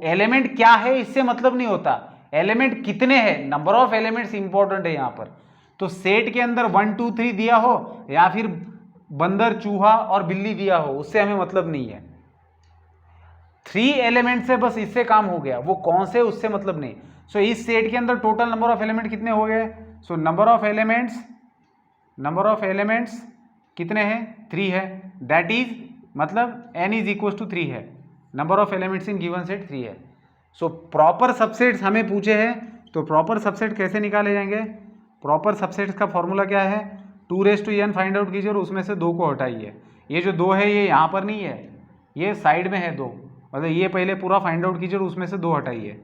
एलिमेंट क्या है इससे मतलब नहीं होता, एलिमेंट कितने हैं, नंबर ऑफ एलिमेंट्स इंपॉर्टेंट है यहाँ पर। तो सेट के अंदर 1 2 3 दिया हो या फिर बंदर, चूहा और बिल्ली दिया हो, उससे हमें मतलब नहीं है। 3 एलिमेंट से बस इससे काम हो गया, वो कौन से उससे मतलब नहीं। सो इस सेट के अंदर टोटल नंबर ऑफ एलिमेंट कितने हो गए? सो नंबर ऑफ एलिमेंट्स कितने हैं? 3 है। दैट इज मतलब n इज इक्वल टू 3 है। Number of elements in given set 3 है। सो प्रॉपर सबसेट्स हमें पूछे हैं, तो प्रॉपर सबसेट कैसे निकाले जाएंगे? प्रॉपर सबसेट्स का फॉर्मूला क्या है? 2n फाइंड आउट कीजिए और उसमें से 2 को हटाइए। ये जो 2 है ये यहाँ पर नहीं है, ये साइड में है 2, मतलब ये पहले पूरा फाइंड आउट कीजिए और उसमें से 2 हटाइए।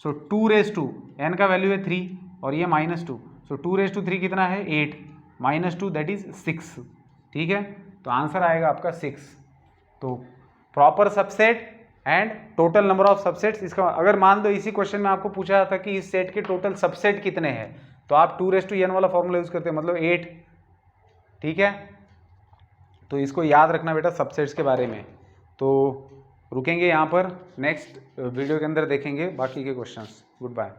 सो 2n का वैल्यू है 3 और ये -2, सो 2 कितना है? 8 -2 दैट इज 6। ठीक है, तो आंसर आएगा आपका 6। तो proper subset and total number of subsets, इसका अगर मान लो इसी क्वेश्चन में आपको पूछा था कि इस सेट के टोटल सबसेट कितने हैं, तो आप 2n वाला फॉर्मूला यूज करते हैं, मतलब 8। ठीक है, तो इसको याद रखना बेटा सबसेट्स के बारे में। तो रुकेंगे यहाँ पर, नेक्स्ट वीडियो के अंदर देखेंगे बाकी के क्वेश्चंस। Good bye.